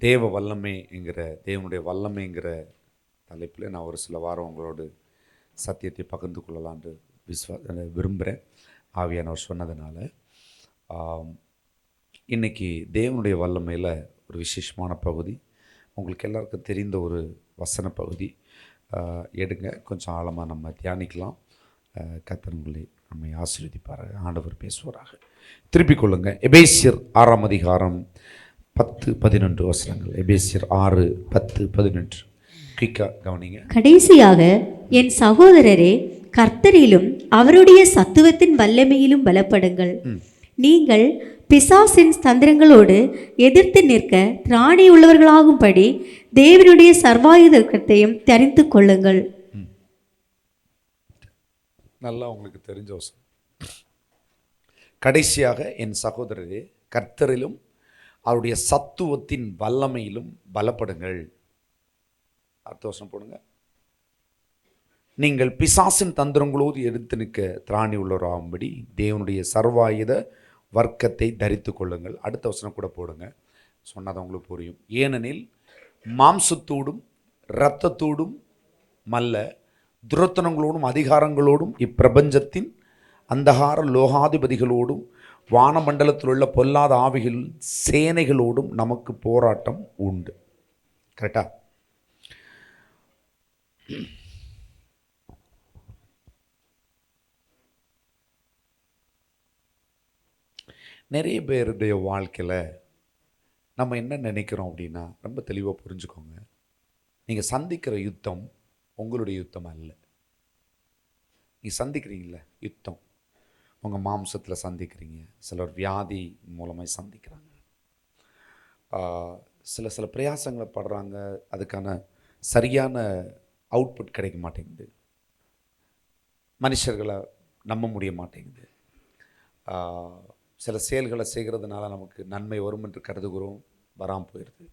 தேவ வல்லமை என்கிற தேவனுடைய வல்லமைங்கிற தலைப்பில் நான் ஒரு சில வாரம் உங்களோடு சத்தியத்தை பகிர்ந்து கொள்ளலான்னு விரும்புகிறேன். ஆவியானவர் சொன்னதுனால இன்றைக்கி தேவனுடைய வல்லமையில் ஒரு விசேஷமான பகுதி, உங்களுக்கு எல்லாருக்கும் தெரிந்த ஒரு வசன பகுதி. எடுங்க, கொஞ்சம் ஆழமாக நம்ம தியானிக்கலாம். கர்த்தர் உங்களை நம்மை ஆசீர்வதிப்பார். ஆண்டவர் பேசுவாராக. திருப்பிக் கொள்ளுங்க. எபேசியர் 6ஆம் அதிகாரம் 10-11 வசனங்கள். எபேசியர் 6:10-11 குயிக்கா கவனிங்க. கடைசியாக என் சகோதரரே, கர்த்தரிலும் அவருடைய சத்துவத்தின் வல்லமையிலும் பலப்படுங்கள். நீங்கள் பிசாசின் தந்திரங்களோடு எதிர்த்து நிற்க திராணி உள்ளவர்களாகும்படி தேவனுடைய சர்வாயுதத்தையும் தெரிந்து கொள்ளுங்கள். நல்லா உங்களுக்கு தெரிஞ்ச வசனம். கடைசியாக என் சகோதரரே, கர்த்தரிலும் அவருடைய சத்துவத்தின் வல்லமையிலும் பலப்படுங்கள். அடுத்த வசனம் போடுங்க. நீங்கள் பிசாசின் தந்திரங்களோடு எடுத்து நிற்க திராணி உள்ளவராகும்படி தேவனுடைய சர்வாயுத வர்க்கத்தை தரித்து கொள்ளுங்கள். அடுத்த வசனம் கூட போடுங்க, சொன்னது உங்களுக்கு புரியும். ஏனெனில் மாம்சத்தோடும் இரத்தத்தோடும் மல்ல, துரத்தனங்களோடும் அதிகாரங்களோடும் இப்பிரபஞ்சத்தின் அந்தகார லோகாதிபதிகளோடும் வானமண்டலத்தில் உள்ள பொல்லாத ஆவிகள் சேனைகளோடும் நமக்கு போராட்டம் உண்டு. கரெக்டா? நிறைய பேருடைய வாழ்க்கையில் நம்ம என்ன நினைக்கிறோம் அப்படின்னா, ரொம்ப தெளிவாக புரிஞ்சுக்கோங்க. நீங்கள் சந்திக்கிற யுத்தம் உங்களுடைய யுத்தம் அல்ல. நீங்கள் சந்திக்கிறீங்கள யுத்தம், உங்கள் மாம்சத்தில் சந்திக்கிறீங்க. சிலர் வியாதி மூலமாக சந்திக்கிறாங்க, சில பிரயாசங்களை படுறாங்க, அதுக்கான சரியான அவுட்புட் கிடைக்க மாட்டேங்குது, மனுஷர்களை நம்ப முடிய மாட்டேங்குது, சில செயல்களை செய்கிறதுனால நமக்கு நன்மை வரும் என்று கருதுகிறோம், வராமல் போயிடுது.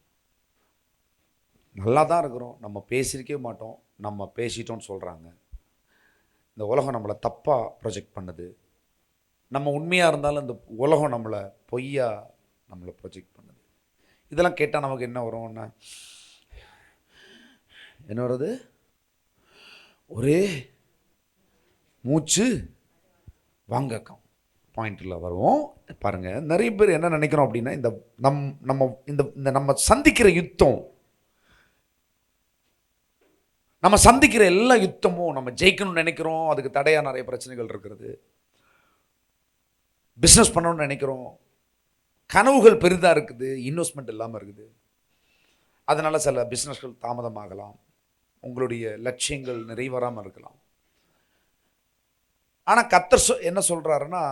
நல்லா தான் இருக்கிறோம், நம்ம பேசியிருக்கவே மாட்டோம், நம்ம பேசிட்டோன்னு சொல்கிறாங்க. இந்த உலகம் நம்மளை தப்பாக ப்ரொஜெக்ட் பண்ணுது. நம்ம உண்மையாக இருந்தாலும் இந்த உலகம் நம்மளை பொய்யா நம்மளை ப்ரொஜெக்ட் பண்ணுது. இதெல்லாம் கேட்டால் நமக்கு என்ன வரும்னா, என்ன வருது? ஒரே மூச்சு வாங்கக்கம் பாயிண்டில் வருவோம். பாருங்கள், நிறைய பேர் என்ன நினைக்கிறோம் அப்படின்னா, இந்த நம்ம சந்திக்கிற யுத்தம், நம்ம சந்திக்கிற எல்லா யுத்தமும் நம்ம ஜெயிக்கணும்னு நினைக்கிறோம். அதுக்கு தடையாக நிறைய பிரச்சனைகள் இருக்கிறது. பிஸ்னஸ் பண்ணணும்னு நினைக்கிறோம், கனவுகள் பெரிதாக இருக்குது, இன்வெஸ்ட்மெண்ட் இல்லாமல் இருக்குது. அதனால் சில பிஸ்னஸ்கள் தாமதமாகலாம், உங்களுடைய லட்சியங்கள் நிறைவேறாமல் இருக்கலாம். ஆனால் கர்த்தர் என்ன சொல்கிறாருன்னா,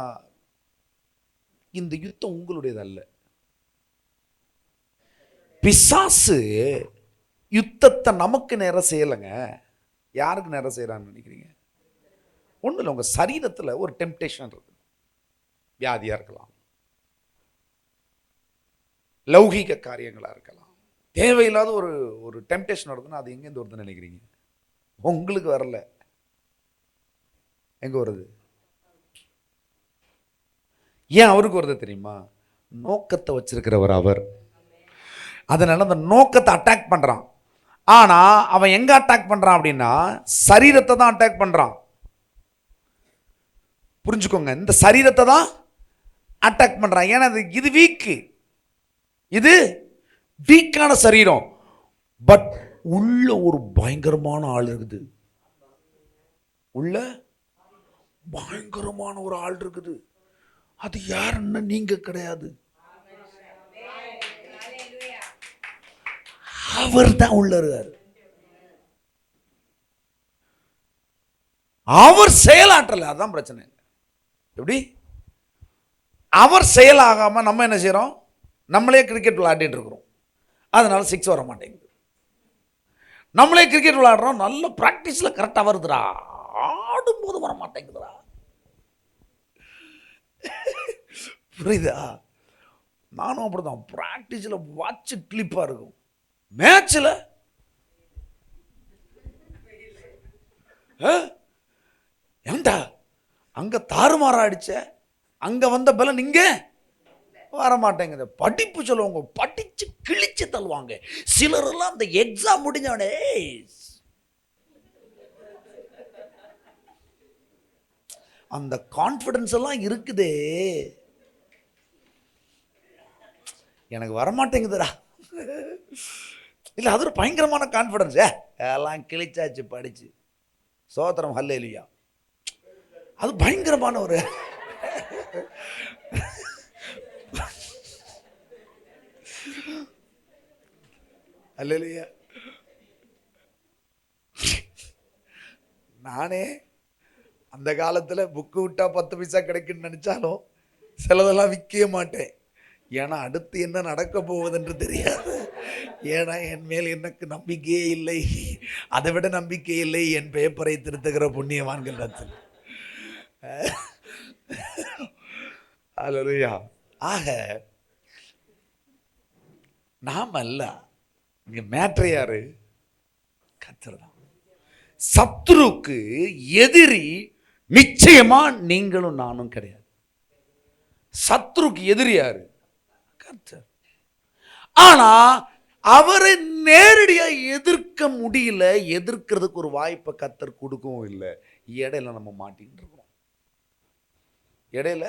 இந்த யுத்தம் உங்களுடையது அல்ல. பிசாசு யுத்தத்தை நமக்கு நேரம் செய்யலைங்க. யாருக்கு நேரம் செய்யறான்னு நினைக்கிறீங்க? ஒன்றும் இல்லை, உங்கள் சரீரத்தில் ஒரு டெம்ப்டேஷன் இருக்குது. வியாதியாக இருக்கலாம், லௌகிக காரியங்களாக இருக்கலாம், தேவையில்லாத ஒரு டெம்ப்டேஷன் வருதுன்னா அது எங்கேருந்து வருதுன்னு நினைக்கிறீங்க? உங்களுக்கு வரல, எங்கே வருது? ஏன் அவருக்கு வருது தெரியுமா? நோக்கத்தை வச்சிருக்கிறவர் அவர். அதனால அந்த நோக்கத்தை அட்டாக் பண்ணுறான். ஆனால் அவன் எங்கே அட்டாக் பண்ணுறான் அப்படின்னா, சரீரத்தை தான் அட்டாக் பண்ணுறான். புரிஞ்சுக்கோங்க, இந்த சரீரத்தை தான் அட்டாக் பண்ணுறான். ஏன்னா இது வீக்கு, இது வீக்கான சரீரம். பட் உள்ள ஒரு பயங்கரமான ஆள் இருக்குது. உள்ள பயங்கரமான ஒரு ஆள் இருக்குது. அது யாருன்னா நீங்க கிடையாது, அவர் தான் உள்ள இருக்காரு. அவர் செயலாற்றல, அதான் பிரச்சனை. எப்படி? அவர் செயலாகாம நம்ம என்ன செய்யறோம்? நம்மளே கிரிக்கெட் விளையாடிட்டு இருக்கிறோம், அதனால 6 வர மாட்டேங்குது. நம்மளே கிரிக்கெட் விளையாடுறோம், நல்ல பிராக்டிஸ்ல கரெக்டா வருதுடா, ஆடும்போது வர மாட்டேங்குதுடா. புரியுதா? நானும் அப்படிதான். பிராக்டிஸில் வாட்ச் கிளிப்பாக இருக்கும், மேட்சில் ஏண்டா அங்கே தாறுமாறா அடிச்ச, அங்கே வந்த பலன் இங்கே வர மாட்டேங்குது. படிப்பு சொல்லுவாங்க, படித்து கிழிச்சு தள்ளுவாங்க. சிலரெல்லாம் அந்த எக்ஸாம் முடிஞ்சவனே அந்த கான்ஃபிடன்ஸ் எல்லாம் இருக்குதே, எனக்கு வரமாட்டேங்குதுடா. இல்லை, அது ஒரு பயங்கரமான கான்ஃபிடன்ஸ். எல்லாம் கிழிச்சாச்சு படிச்சு, சோத்திரம் ஹல்லேலூயா. அது பயங்கரமான ஒரு ஹல்லேலூயா. நானே அந்த காலத்தில் புக்கு விட்டா 10 பைசா கிடைக்குன்னு நினச்சாலும் சிலதெல்லாம் விற்கவே மாட்டேன். ஏன்னா அடுத்து என்ன நடக்க போவதென்று தெரியாது. ஏன்னா என் மேல் எனக்கு நம்பிக்கையே இல்லை, அதை விட நம்பிக்கை இல்லை என் பேப்பரை திருத்துகிற புண்ணியவான்கள். அல்லேலூயா. ஆக நாம் அல்ல, இங்க மேட்ரு யாரு? கர்த்தர் தான். சத்துருக்கு எதிரி நிச்சயமா நீங்களும் நானும் கிடையாது. சத்துருக்கு எதிரி யாரு? கர்த்தர். ஆனா அவரை நேரடியா எதிர்க்க முடியல. எதிர்க்கிறதுக்கு ஒரு வாய்ப்பை கர்த்தர் கொடுக்கவும் இல்லை. இடையில நம்ம மாட்டிட்டு இருக்கிறோம். இடையில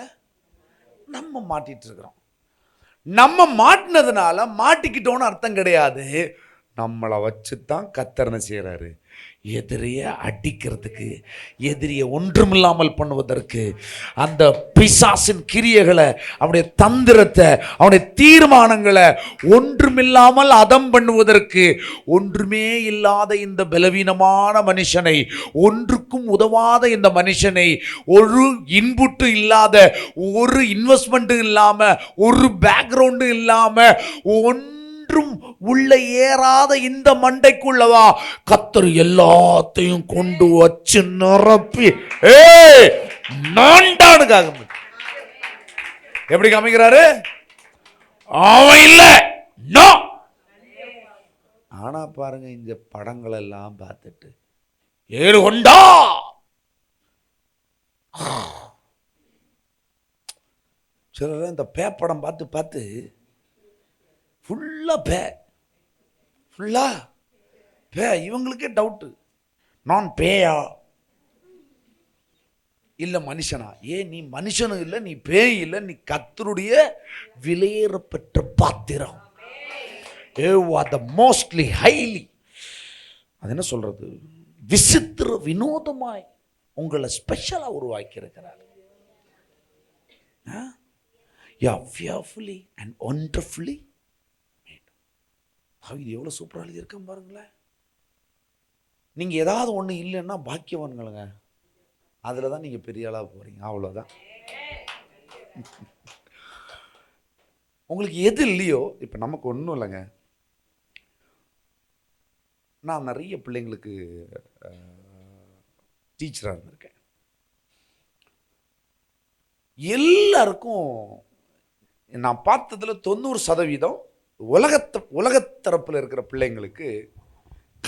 நம்ம மாட்டிட்டு இருக்கிறோம். நம்ம மாட்டினதுனால மாட்டிக்கிட்டோன்னு அர்த்தம் கிடையாது. நம்மளை வச்சு தான் கர்த்தர் செய்யறாரு. எதிரியை அடிக்கிறதுக்கு, எதிரியை ஒன்றுமில்லாமல் பண்ணுவதற்கு, அந்த பிசாசின் கிரியைகளை, அவனுடைய தந்திரத்தை, அவனுடைய தீர்மானங்களை ஒன்றுமில்லாமல் அதம் பண்ணுவதற்கு, ஒன்றுமே இல்லாத இந்த பலவீனமான மனுஷனை, ஒன்றுக்கும் உதவாத இந்த மனுஷனை, ஒரு இன்புட்டு இல்லாத, ஒரு இன்வெஸ்ட்மெண்ட் இல்லாம, ஒரு பேக்ரவுண்டு இல்லாம, உள்ள ஏறாத இந்த மண்டைக்குள்ளவா கர்த்தர் எல்லாத்தையும் கொண்டு வச்சு நிரப்பி நான்டானுக்காக எப்படி காமிக்கிறாரு? அவன் இல்ல. ஆனா பாருங்க, இந்த படங்கள் எல்லாம் பார்த்துட்டு ஏறு கொண்டா, சிலர் இந்த பேப்படம் பார்த்து பார்த்து ஃபுல்லா பே, இவங்களுக்கே டவுட்டு, நான் பேயா இல்ல மனுஷனா? நீ மனுஷனும் இல்லை, நீ பேய் இல்லை, நீ கர்த்தருடைய விலையேறப்பெற்ற பாத்திரம். மோஸ்ட்லி ஹைலி, அது என்ன சொல்றது, விசித்திர வினோதமாய் உங்களை ஸ்பெஷலா உருவாக்கி இருக்கிறார். fearfully and wonderfully. இது எவ்வளோ சூப்பராக எழுதியிருக்கேன் பாருங்களேன். நீங்கள் ஏதாவது ஒன்று இல்லைன்னா பாக்கியவான்களுங்க, அதில் தான் நீங்கள் பெரிய ஆளாக போகிறீங்க. அவ்வளோதான். உங்களுக்கு எது இல்லையோ, இப்போ நமக்கு ஒன்றும் இல்லைங்க. நான் நிறைய பிள்ளைங்களுக்கு டீச்சராக இருந்திருக்கேன். எல்லாருக்கும் நான் பார்த்ததில் 90% உலகத்தரப்பில் இருக்கிற பிள்ளைங்களுக்கு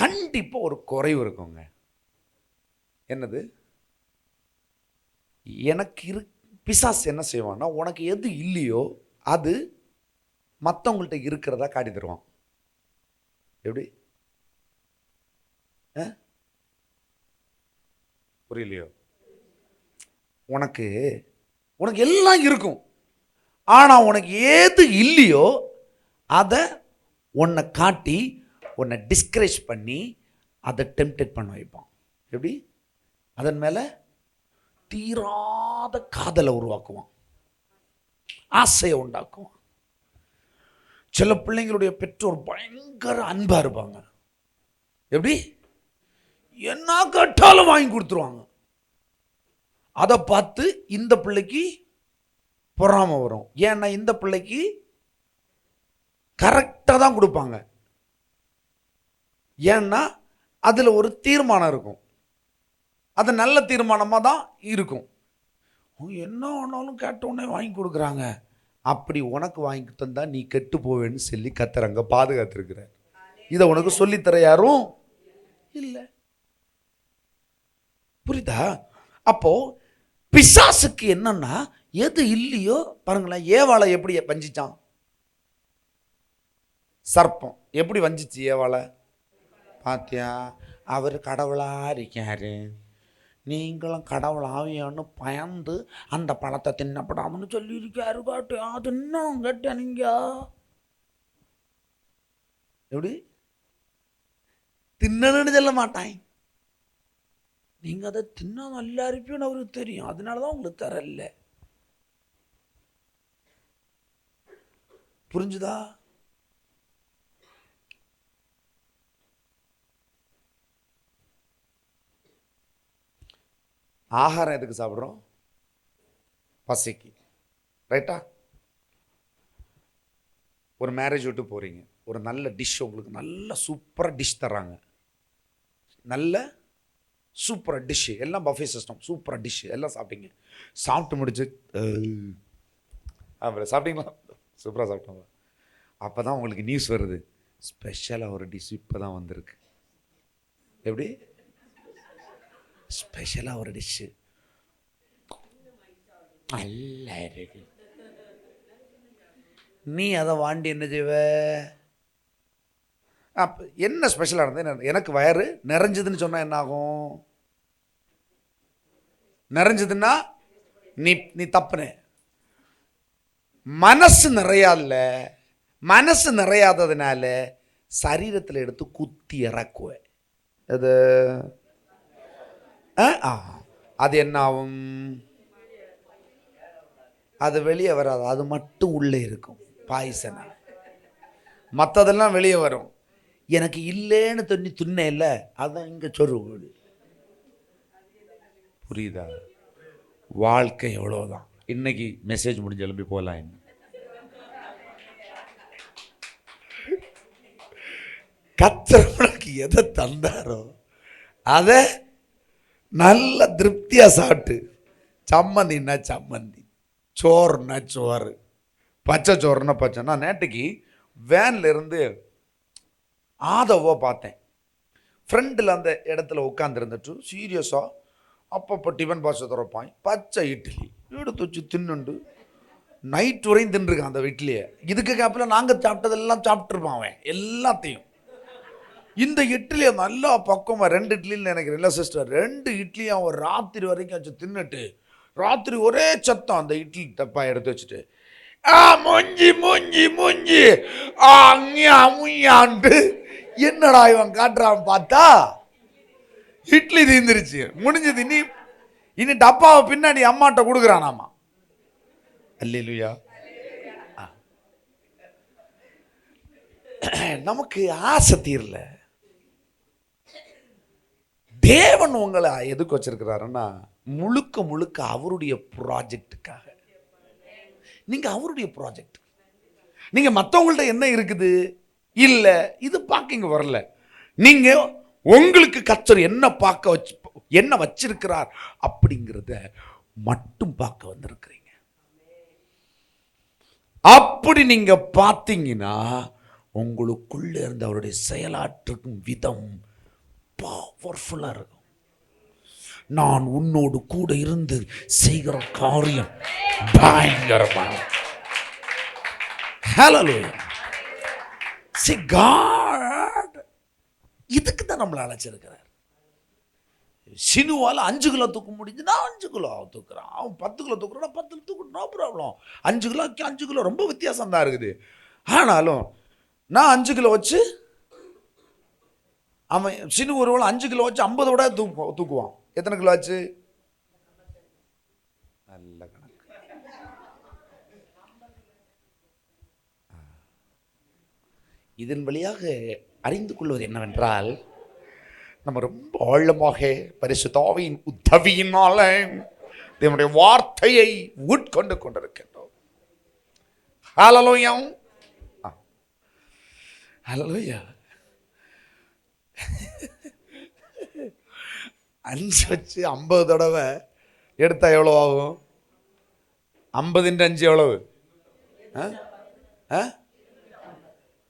கண்டிப்பாக ஒரு குறைவு இருக்குங்க. என்னது? எனக்கு பிசாசு என்ன செய்வான்னா, உனக்கு எது இல்லையோ அது மற்றவங்கள்ட்ட இருக்கிறதா காட்டி தருவான். எப்படி? புரியலையோ? உனக்கு எல்லாம் இருக்கும், ஆனால் உனக்கு ஏது இல்லையோ அதை உன்னை காட்டி, உன்னை டிஸ்கரேஜ் பண்ணி, அதை டெம்ப்டேட் பண்ண வைப்பான். எப்படி? அதன் மேலே தீராத காதலை உருவாக்குவான், ஆசையை உண்டாக்குவான். சில பிள்ளைங்களுடைய பெற்றோர் பயங்கர அன்பா இருப்பாங்க. எப்படி? என்ன கேட்டாலும் வாங்கி கொடுத்துருவாங்க. அதை பார்த்து இந்த பிள்ளைக்கு பொறாமை வரும். ஏன்னா இந்த பிள்ளைக்கு கரெக்டாக தான் கொடுப்பாங்க. ஏன்னா அதில் ஒரு தீர்மானம் இருக்கும், அது நல்ல தீர்மானமாக தான் இருக்கும். என்ன ஆனாலும் கேட்டவுடனே வாங்கி கொடுக்குறாங்க. அப்படி உனக்கு வாங்கி தந்தா நீ கெட்டு போவேன்னு சொல்லி கத்துறாங்க, பாதுகாத்துருக்கிற. இதை உனக்கு சொல்லித்தர யாரும் இல்லை. புரியுதா? அப்போ பிசாசுக்கு என்னன்னா, எது இல்லையோ பாருங்களேன், ஏவாளை எப்படி வஞ்சிச்சான்? சர்ப்பம் எப்படி வஞ்சிச்சு ஏவாளை? பாத்தியா, அவர் கடவுளாக இருக்காரு, நீங்களும் கடவுள் ஆவியான்னு பயந்து அந்த பழத்தை தின்னப்படாமன்னு சொல்லியிருக்காரு. காட்டியா தின்னும் கேட்டேன். நீங்க எப்படி தின்னணும்னு சொல்ல மாட்டான். நீங்கள் அதை தின்னா நல்லா இருப்பீன்னு அவருக்கு தெரியும், அதனால தான் உங்களுக்கு தரல. புரிஞ்சுதா? ஆகாரம் எதுக்கு சாப்பிட்றோம்? பசிக்கு, ரைட்டா? ஒரு மேரேஜ் விட்டு போகிறீங்க, ஒரு நல்ல டிஷ், உங்களுக்கு நல்ல சூப்பராக டிஷ் தர்றாங்க, நல்ல சூப்பராக டிஷ்ஷு, எல்லாம் பஃபே சிஸ்டம், சூப்பராக டிஷ்ஷு எல்லாம் சாப்பிட்டீங்க. சாப்பிட்டு முடிச்சு அப்புறம் சாப்பிட்டீங்களா? சூப்பராக சாப்பிட்டோம். அப்போ தான் உங்களுக்கு நியூஸ் வருது, ஸ்பெஷலாக ஒரு டிஷ் இப்போ தான் வந்திருக்கு. எப்படி? ஸ்பெஷலாக ஒரு டிஷ்ஷு நல்லா இருக்கு. நீ அதை வாண்டி என்ன செய்வ? அப்போ என்ன ஸ்பெஷலாக இருந்தது? எனக்கு வயிறு நிறைஞ்சதுன்னு சொன்னால் என்ன ஆகும்? நிறைஞ்சதுன்னா நீ தப்புன. மனசு நிறையாதுல, மனசு நிறையாததுனால சரீரத்தில் எடுத்து குத்தி இறக்குவேன். அது என்ன ஆகும்? அது வெளியே வராது, அது மட்டும் உள்ளே இருக்கும் பாய்சனா. மற்றதெல்லாம் வெளியே வரும். எனக்கு இல்லைன்னு துண்ண இல்லை, அதான் இங்கே சொருவு. புரியுதா? வாழ்க்கை எவ்வளோதான். இன்னைக்கு மெசேஜ் முடிஞ்ச எழுப்பி போகலாம். என்ன கர்த்தர் உனக்கு எதை தந்தாரோ அதை நல்ல திருப்தியாக சாப்பிட்டு, சம்மந்தின்னா சம்மந்தி, சோறுனா சோறு, பச்சை சோறுனா பச்சை. நான் நேற்றுக்கு வேனில் இருந்து ஆதவோ பார்த்தேன். ஃப்ரெண்டில் அந்த இடத்துல உட்காந்துருந்துட்டு சீரியஸாக அப்பப்போ டிஃபன் பாக்ஸை திறப்பான், பச்சை இட்லி எடுத்து வச்சு தின்னுண்டு நைட் வரையும் தின்னுருக்கான் அந்த இட்லியை. இதுக்கு கேப்பில் நாங்கள் சாப்பிட்டதெல்லாம் சாப்பிட்ருப்பான் அவன் எல்லாத்தையும். இந்த இட்லியை நல்லா பக்கமாக 2 இட்லின்னு நினைக்கிறேன், இல்லை சிஸ்டர், 2 இட்லியும் அவன் ராத்திரி வரைக்கும் வச்சு தின்னுட்டு ராத்திரி ஒரே சத்தம் அந்த இட்லி டப்பா எடுத்து வச்சுட்டு மூஞ்சி மூஞ்சி மூஞ்சி அம்மியாண்டு என்னடா இவன் காட்டுறான் பார்த்தா இட்லி தீந்துருச்சு, முடிஞ்சது. இனி டப்பாவை பின்னாடி அம்மாட்ட கொடுக்குறானாமா. அல்லேலூயா. நமக்கு ஆசை தீரல. தேவன் உங்களை எதுக்கு வச்சிருக்கிறாருன்னா முழுக்க முழுக்க அவருடைய ப்ராஜெக்டுக்காக. நீங்க அவருடைய ப்ராஜெக்ட். நீங்க மற்றவங்கள்ட்ட என்ன இருக்குது இல்ல இது பார்க்க இங்க வரல. நீங்க உங்களுக்கு கர்த்தர் என்ன வச்சிருக்கிறார் அப்படிங்கிறத மட்டும் பார்க்க வந்திருக்கிறீங்க. அப்படி நீங்க பார்த்தீங்கன்னா உங்களுக்குள்ள இருந்து அவருடைய செயலாற்றும் விதம் பவர்ஃபுல்லா இருக்கும். நான் உன்னோடு கூட இருந்து செய்கிற காரியம் பயங்கரமான. ஹல்லேலூயா. See, God இதுக்கு தான் நம்மளை அழைச்சிருக்கிறார். சினுவால் 5 கிலோ தூக்க முடிஞ்சுன்னா 5 கிலோ தூக்குறான், அவன் 10 கிலோ தூக்குறான், 10 தூக்கணும், நோ ப்ராப்ளம். 5 கிலோக்கு 5 கிலோ ரொம்ப வித்தியாசம் தான் இருக்குது. ஆனாலும் நான் 5 கிலோ வச்சு, அவன் சினு ஒருவள் 5 கிலோ வச்சு 50 விட தூக்குவான். எத்தனை கிலோ ஆச்சு? நல்ல கணக்கு. இதன் வழியாக அறிந்து கொள்வது என்னவென்றால், நம்ம ரொம்ப ஆழமாக பரிசுத்த ஆவியின் உதவியினால தேவனுடைய வார்த்தையை உட்கொண்டு கொண்டிருக்கின்றோம். ஹல்லேலூயா. ஹல்லேலூயா. 5 வச்சு 50 தடவை எடுத்தா எவ்வளோ ஆகும்? 50 × 5 எவ்வளவு?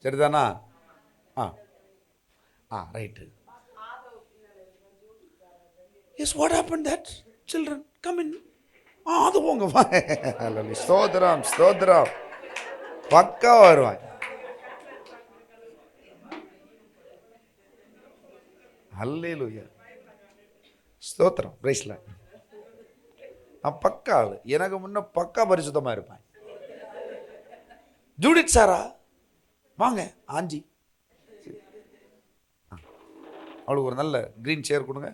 சரிதானா? Right. Yes, what happened that children come in? அது போங்க. ஸ்தோத்திரம் ஸ்தோத்திரம். பக்கா வருவான். அல்லேலூயா, ஸ்தோத்திரம், பிரைஸ் லார்ட். நான் பக்கா ஆளு, எனக்கு முன்ன பக்கா பரிசுத்தமாக இருப்பேன். ஜூடித் சாரா வாங்க ஆஞ்சி, அவளுக்கு ஒரு நல்ல கிரீன் சேர் கொடுங்க.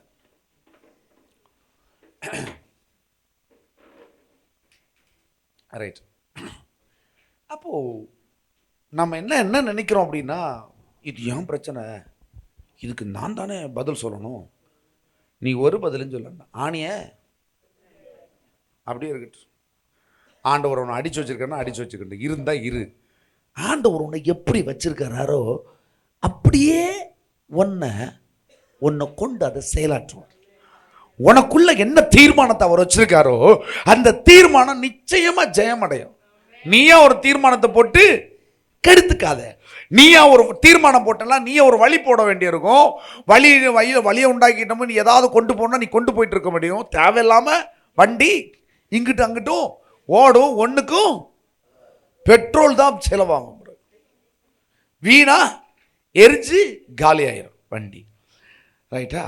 ரைட். அப்போ நம்ம என்ன நினைக்கிறோம் அப்படின்னா, இது ஏன் பிரச்சனை, இதுக்கு நான் தானே பதில் சொல்லணும், நீ ஒரு பதிலும் சொல்ல ஆணிய அப்படியே இருக்கட்டும். ஆண்டவர் உன்னை அடிச்சு வச்சிருக்காருன்னா அடிச்சு வச்சுக்கிட்டு இருந்தா இரு. ஆண்டவர் உன்னை எப்படி வச்சிருக்கிறாரோ அப்படியே உன்னை கொண்டு அதை செயலாற்றுவார். உனக்குள்ள என்ன தீர்மானத்தை அவர் வச்சிருக்காரோ அந்த தீர்மானம் நிச்சயமா ஜெயமடையும். நீயா ஒரு தீர்மானத்தை போட்டு கெடுத்துக்காத. நீயா ஒரு தீர்மானம் போட்டலாம், நீயா ஒரு வழி போட வேண்டியிருக்கும். வழியை உண்டாக்கிட்டோம். நீ ஏதாவது கொண்டு போனா நீ கொண்டு போயிட்டு இருக்க முடியும். தேவையில்லாம வண்டி இங்கிட்டு அங்கிட்டும் ஓடும். ஒன்றுக்கும் பெட்ரோல் தான் செலவாகும். வீணா எரிஞ்சு காலி ஆயிரும் வண்டி. ரைட்டா?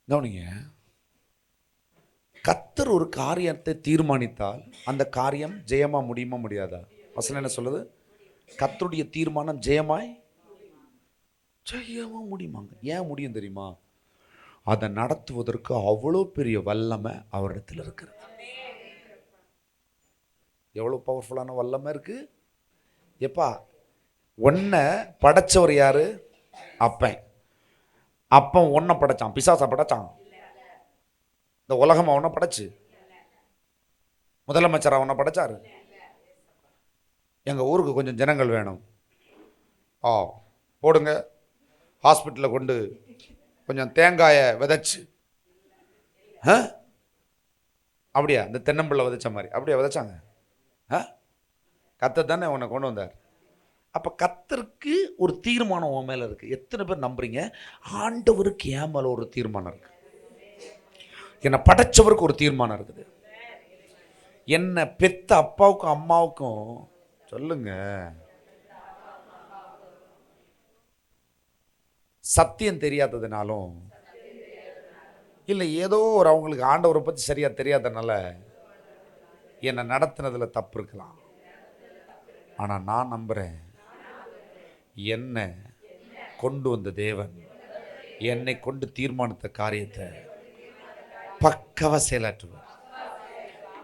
கவனிங்க, கர்த்தர் ஒரு காரியத்தை தீர்மானித்தால் அந்த காரியம் ஜெயமா முடியுமா முடியாதா? வசனம் என்ன சொல்லுது? கர்த்தருடைய தீர்மானம் ஜெயமா முடியுமாங்க. ஏன் முடியும் தெரியுமா? அதை நடத்துவதற்கு அவ்வளோ பெரிய வல்லமை அவரிடத்தில் இருக்கிறது. எவ்வளோ பவர்ஃபுல்லான வல்லமை இருக்கு. எப்பா, ஒன்றை படைச்சவர் யாரு? அப்பன். அப்பன் ஒன்றை படைச்சான், பிசாசை படைச்சான். இந்த உலகம் அவனை படைச்சு, முதலமைச்சர் அவனை படைச்சாரு. எங்கள் ஊருக்கு கொஞ்சம் ஜனங்கள் வேணும், போடுங்க, ஹாஸ்பிட்டலில் கொண்டு கொஞ்சம் தேங்காயை விதைச்சு, அப்படியா இந்த தென்னம்பிள்ளை விதைச்ச மாதிரி அப்படியே விதைச்சாங்க. கர்த்தர் தானே உன்னை கொண்டு வந்தார். அப்போ கர்த்தருக்கு ஒரு தீர்மானம் உன் மேலே இருக்குது. எத்தனை பேர் நம்புறீங்க? ஆண்டவருக்கு என் மேலே ஒரு தீர்மானம் இருக்குது. என்னை படைச்சவருக்கு ஒரு தீர்மானம் இருக்குது. என்னை பெத்த அப்பாவுக்கும் அம்மாவுக்கும் சொல்லுங்க, சத்தியம் தெரியாததுனாலும் இல்லை ஏதோ ஒரு அவங்களுக்கு ஆண்டவரை பற்றி சரியாக தெரியாதனால என்னை நடத்தினதுல தப்பு இருக்கலாம். ஆனால் நான் நம்புகிறேன், என்னை கொண்டு வந்த தேவன் என்னை கொண்டு தீர்மானித்த காரியத்தை பக்கவா செயலாற்றுவார்,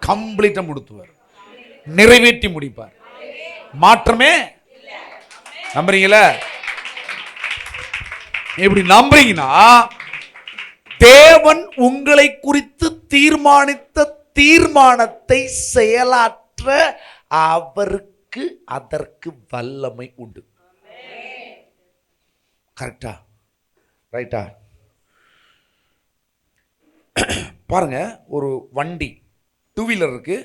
கம்ப்ளீட்டாக முடித்துவார், நிறைவேற்றி முடிப்பார். மாற்றமே. நம்புறீங்களா? இப்படி நம்புறீங்கன்னா தேவன் உங்களை குறித்து தீர்மானித்த தீர்மானத்தை செயலாற்ற அவருக்கு அதற்கு வல்லமை உண்டு. கரெக்டா? ரைட்டா? பாருங்க, ஒரு வண்டி டூ வீலர் இருக்கு.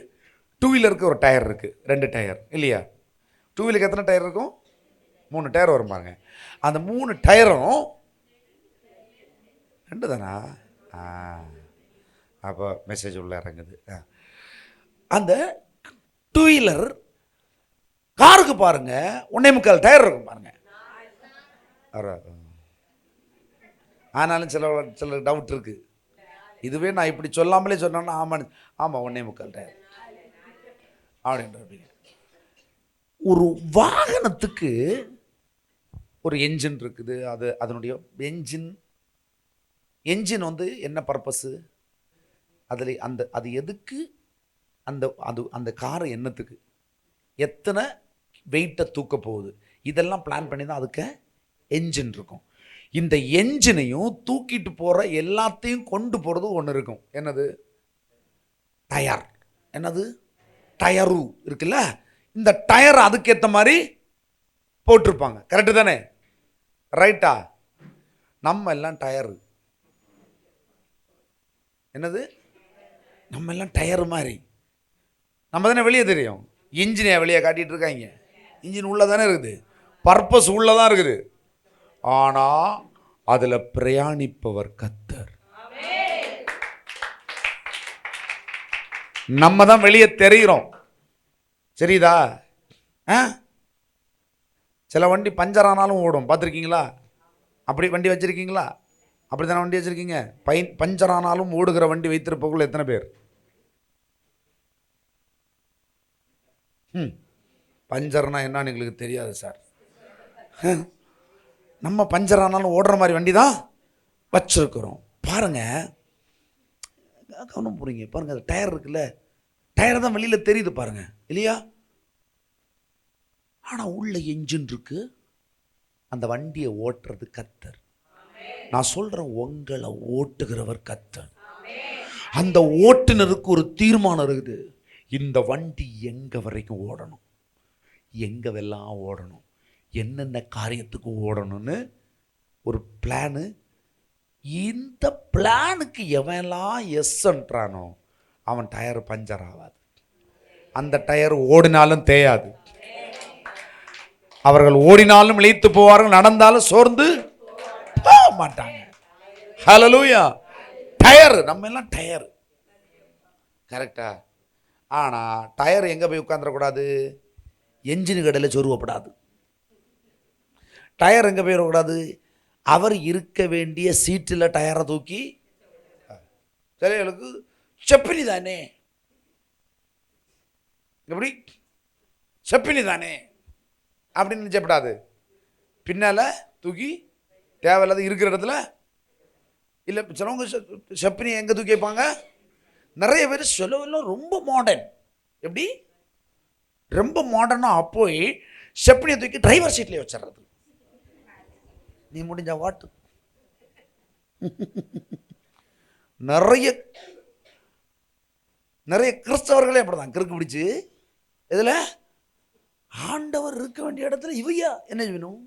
டூ வீலருக்கு ஒரு டயர் இருக்கு, 2 டயர் இல்லையா? டூ வீலருக்கு எத்தனை டயர் இருக்கும்? 3 டயர் வரும் பாருங்க. அந்த 3 டயரும் 2 தானா? அப்போ மெசேஜ் உள்ள இறங்குது. அந்த டூ வீலர் காருக்கு பாருங்க 1.25 டயர் இருக்கும் பாருங்க. ஆனாலும் சில டவுட் இருக்கு. இதுவே நான் இப்படி சொல்லாமலே சொன்னேன்னா ஆமாம் 1.25 டயர் அப்படின்ற. ஒரு வாகனத்துக்கு ஒரு என்ஜின் இருக்குது. அது அதனுடைய என்ஜின் வந்து என்ன பர்பஸு? அதில் அது எதுக்கு? அந்த காரை என்னத்துக்கு, எத்தனை வெயிட்டை தூக்க போகுது, இதெல்லாம் பிளான் பண்ணி தான் அதுக்கு என்ஜின் இருக்கும். இந்த என்ஜினையும் தூக்கிட்டு போகிற எல்லாத்தையும் கொண்டு போகிறது ஒன்று இருக்கும். என்னது? டயர். என்னது? டயரு இருக்குல்ல. இந்த டயர் அதுக்கேற்ற மாதிரி போட்டிருப்பாங்க. கரெக்டு தானே? ரைட்டா? நம்ம எல்லாம் டயரு. என்னது? நம்ம எல்லாம் டயர் மாதிரி. நம்ம தானே வெளியே தெரியும், இன்ஜினை வெளியே காட்டிட்டு இருக்காங்க. இன்ஜின் உள்ள தானே இருக்குது, பர்பஸ் உள்ளதான் இருக்குது. ஆனால் அதில் பிரயாணிப்பவர் கர்த்தர். நம்ம தான் வெளியே தெரிகிறோம். சரிதா? சில வண்டி பஞ்சர் ஆனாலும் ஓடும், பார்த்துருக்கீங்களா? அப்படி வண்டி வச்சுருக்கீங்களா? அப்படி தானே வண்டி வச்சுருக்கீங்க? பஞ்சர் ஆனாலும் ஓடுகிற வண்டி வைத்திருப்பவர்கள் எத்தனை பேர்? பஞ்சர்னா என்னன்னு எங்களுக்கு தெரியாது சார். நம்ம பஞ்சர் ஆனாலும் ஓடுற மாதிரி வண்டி தான் வச்சிருக்கிறோம். பாருங்க, கவனம் புரியுங்க. பாருங்க, அது டயர் இருக்குல்ல, டயர் தான் வெளியில் தெரியுது பாருங்க, இல்லையா? ஆனால் உள்ள என்ஜின் இருக்கு. அந்த வண்டியை ஓட்டுறது கர்த்தர். நான் சொல்றேன், உங்களை ஓட்டுகிறவர் கர்த்தர். அந்த ஓட்டுநருக்கு ஒரு தீர்மானம் இருக்குது. இந்த வண்டி எங்க வரைக்கும் ஓடணும், எங்கவெல்லாம் ஓடணும், என்னென்ன காரியத்துக்கு ஓடணும்னு ஒரு பிளானு. இந்த பிளானுக்கு எவெல்லாம் எஸ்ன்றானோ அவன் டயர் பஞ்சர் ஆகாது. அந்த டயர் ஓடினாலும் தேயாது. அவர்கள் ஓடினாலும் இளைத்து போவார்கள், நடந்தாலும் சோர்ந்து போக மாட்டாங்க. ஹல்லேலூயா. டயர், நம்ம எல்லாம் டயர், கரெக்டா? ஆனா டயர் எங்க போய் உட்கார்ந்துடக்கூடாது? என்ஜின் கடையில் சொருவப்படாது. டயர் எங்க போயிடக்கூடாது? அவர் இருக்க வேண்டிய சீட்டில் டயரை தூக்கி, சிலைகளுக்கு செப்பினி தானே, எப்படி செப்பினி தானே அப்படின்னு நினைச்சப்படாது. பின்னால தூக்கி தேவையில்லாத இருக்கிற இடத்துல இல்லை. சிலவங்க செப்பினி எங்கே தூக்கி வைப்பாங்க? நிறைய பேர் செலவெல்லாம் ரொம்ப மாடர்ன். எப்படி ரொம்ப மாடர்னாக போய் செப்பினியை தூக்கி டிரைவர் சீட்லேயே வச்சிடுறது. நீ முடிஞ்ச வாட்டு. நிறைய கிறிஸ்தவர்களே அப்படிதான் கிறுக்கு பிடிச்சு, இதில் ஆண்டவர் இருக்க வேண்டிய இடத்துல இவையா என்ன வேணும்?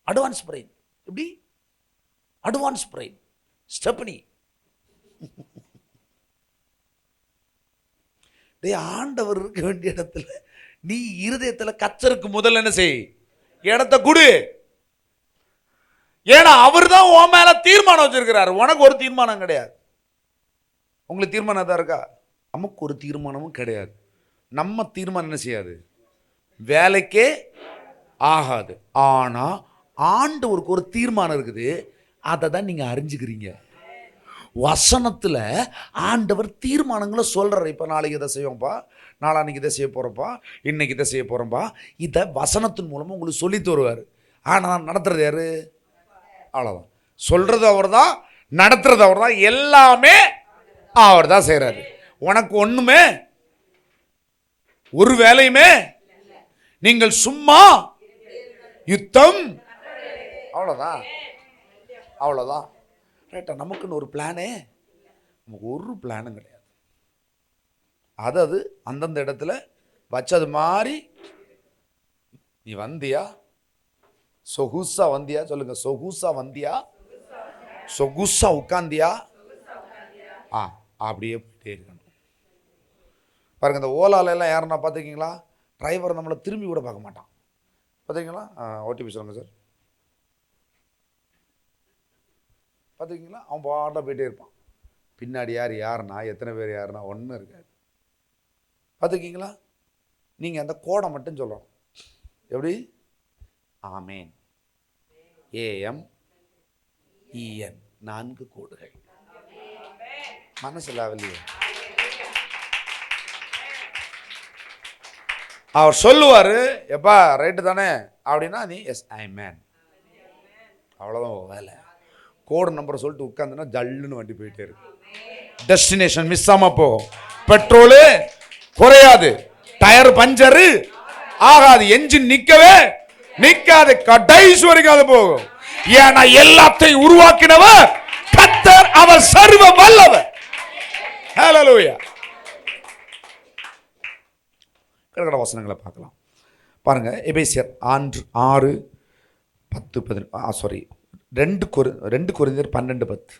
Advance brain. எப்படி அட்வான்ஸ் பிரெயின் ஸ்டெப்னி. ஆண்டவர் இருக்க வேண்டிய இடத்துல நீ இருதயத்தில் கர்த்தருக்கு முதல்ல என்ன செய்? இடத்தை கொடு. ஏன்னா அவர் தான் உன் மேல தீர்மானம் வச்சிருக்கிறாரு. உனக்கு ஒரு தீர்மானம் கிடையாது. உங்களுக்கு தீர்மானம் தான் இருக்கா? நமக்கு ஒரு தீர்மானமும் கிடையாது. நம்ம தீர்மானம் என்ன செய்யாது? வேலைக்கே ஆகாது. ஆனா ஆண்டவருக்கு ஒரு தீர்மானம் இருக்குது. அதை தான் நீங்க அறிஞ்சுக்கிறீங்க. வசனத்துல ஆண்டவர் தீர்மானங்களை சொல்றாரு. இப்ப நாளைக்கு இதை செய்வோம்ப்பா, நாளான்னைக்கு இதை செய்ய போறப்பா, இன்னைக்கு இதை செய்ய போறோம்ப்பா. இதை வசனத்தின் மூலமா உங்களுக்கு சொல்லி தருவாரு. ஆனா நடத்துறது யாரு? அவ்வளவுதான். சொல்றது அவர் தான், நடத்துறது அவர் தான், எல்லாமே அவர் தான் செய்யறாரு. உனக்கு ஒண்ணுமே ஒரு வேலையுமே நீங்கள் சும்மா யுத்தம். அவ்வளோதான், அவ்வளோதான். ரைட்டா? நமக்குன்னு ஒரு பிளானே, நமக்கு ஒரு பிளானும் கிடையாது. அது அந்தந்த இடத்துல வச்சது மாதிரி. நீ வந்தியா, சொகுசா வந்தியா? சொல்லுங்க, சொகுசா வந்தியா, சொகுசா உட்காந்தியா? அப்படியே போயிட்டே இருக்கணும். பாருங்க, இந்த ஓலால எல்லாம் யாருன்னா பார்த்துருக்கீங்களா? டிரைவர் நம்மளை திரும்பி கூட பார்க்க மாட்டான். பார்த்துருக்கீங்களா? ஓடிபி சொல்லுங்க சார். பார்த்துருக்கீங்களா? அவன் பாட்டாக போயிட்டே இருப்பான். பின்னாடி யாருன்னா எத்தனை பேர் யாருன்னா ஒன்றும் இருக்காது. பார்த்துருக்கீங்களா? நீங்கள் அந்த கோடை மட்டும் சொல்லணும். எப்படி? ஆமேன், ஏஎம், இஎன், 4 கோடுகள். மனசில் அவலியே அவர் சொல்லுவார், எப்பா ரைட்டு தானே அப்படின்னா நீ எஸ் ஐ மேன், அவ்வளோதான் வேலை. கோடு நம்பரை சொல்லிட்டு உட்காந்துன்னா ஜல்லுன்னு வண்டி போயிட்டே இருக்கு. டெஸ்டினேஷன் மிஸ் ஆகாம போகும். பெட்ரோலு குறையாது, டயர் பஞ்சரு ஆகாது, என்ஜின் நிற்கவே நிற்காது, கடைசி வரைக்கும் அது போகும். ஏன்னா எல்லாத்தையும் உருவாக்கினவர் கர்த்தர், அவர் சர்வ வல்லவர். ஹல்லேலூயா. கடகட வசனங்களை பார்க்கலாம். பாருங்க, எபேசியர் 6:10 2 கொரிந்தியர் 12:10.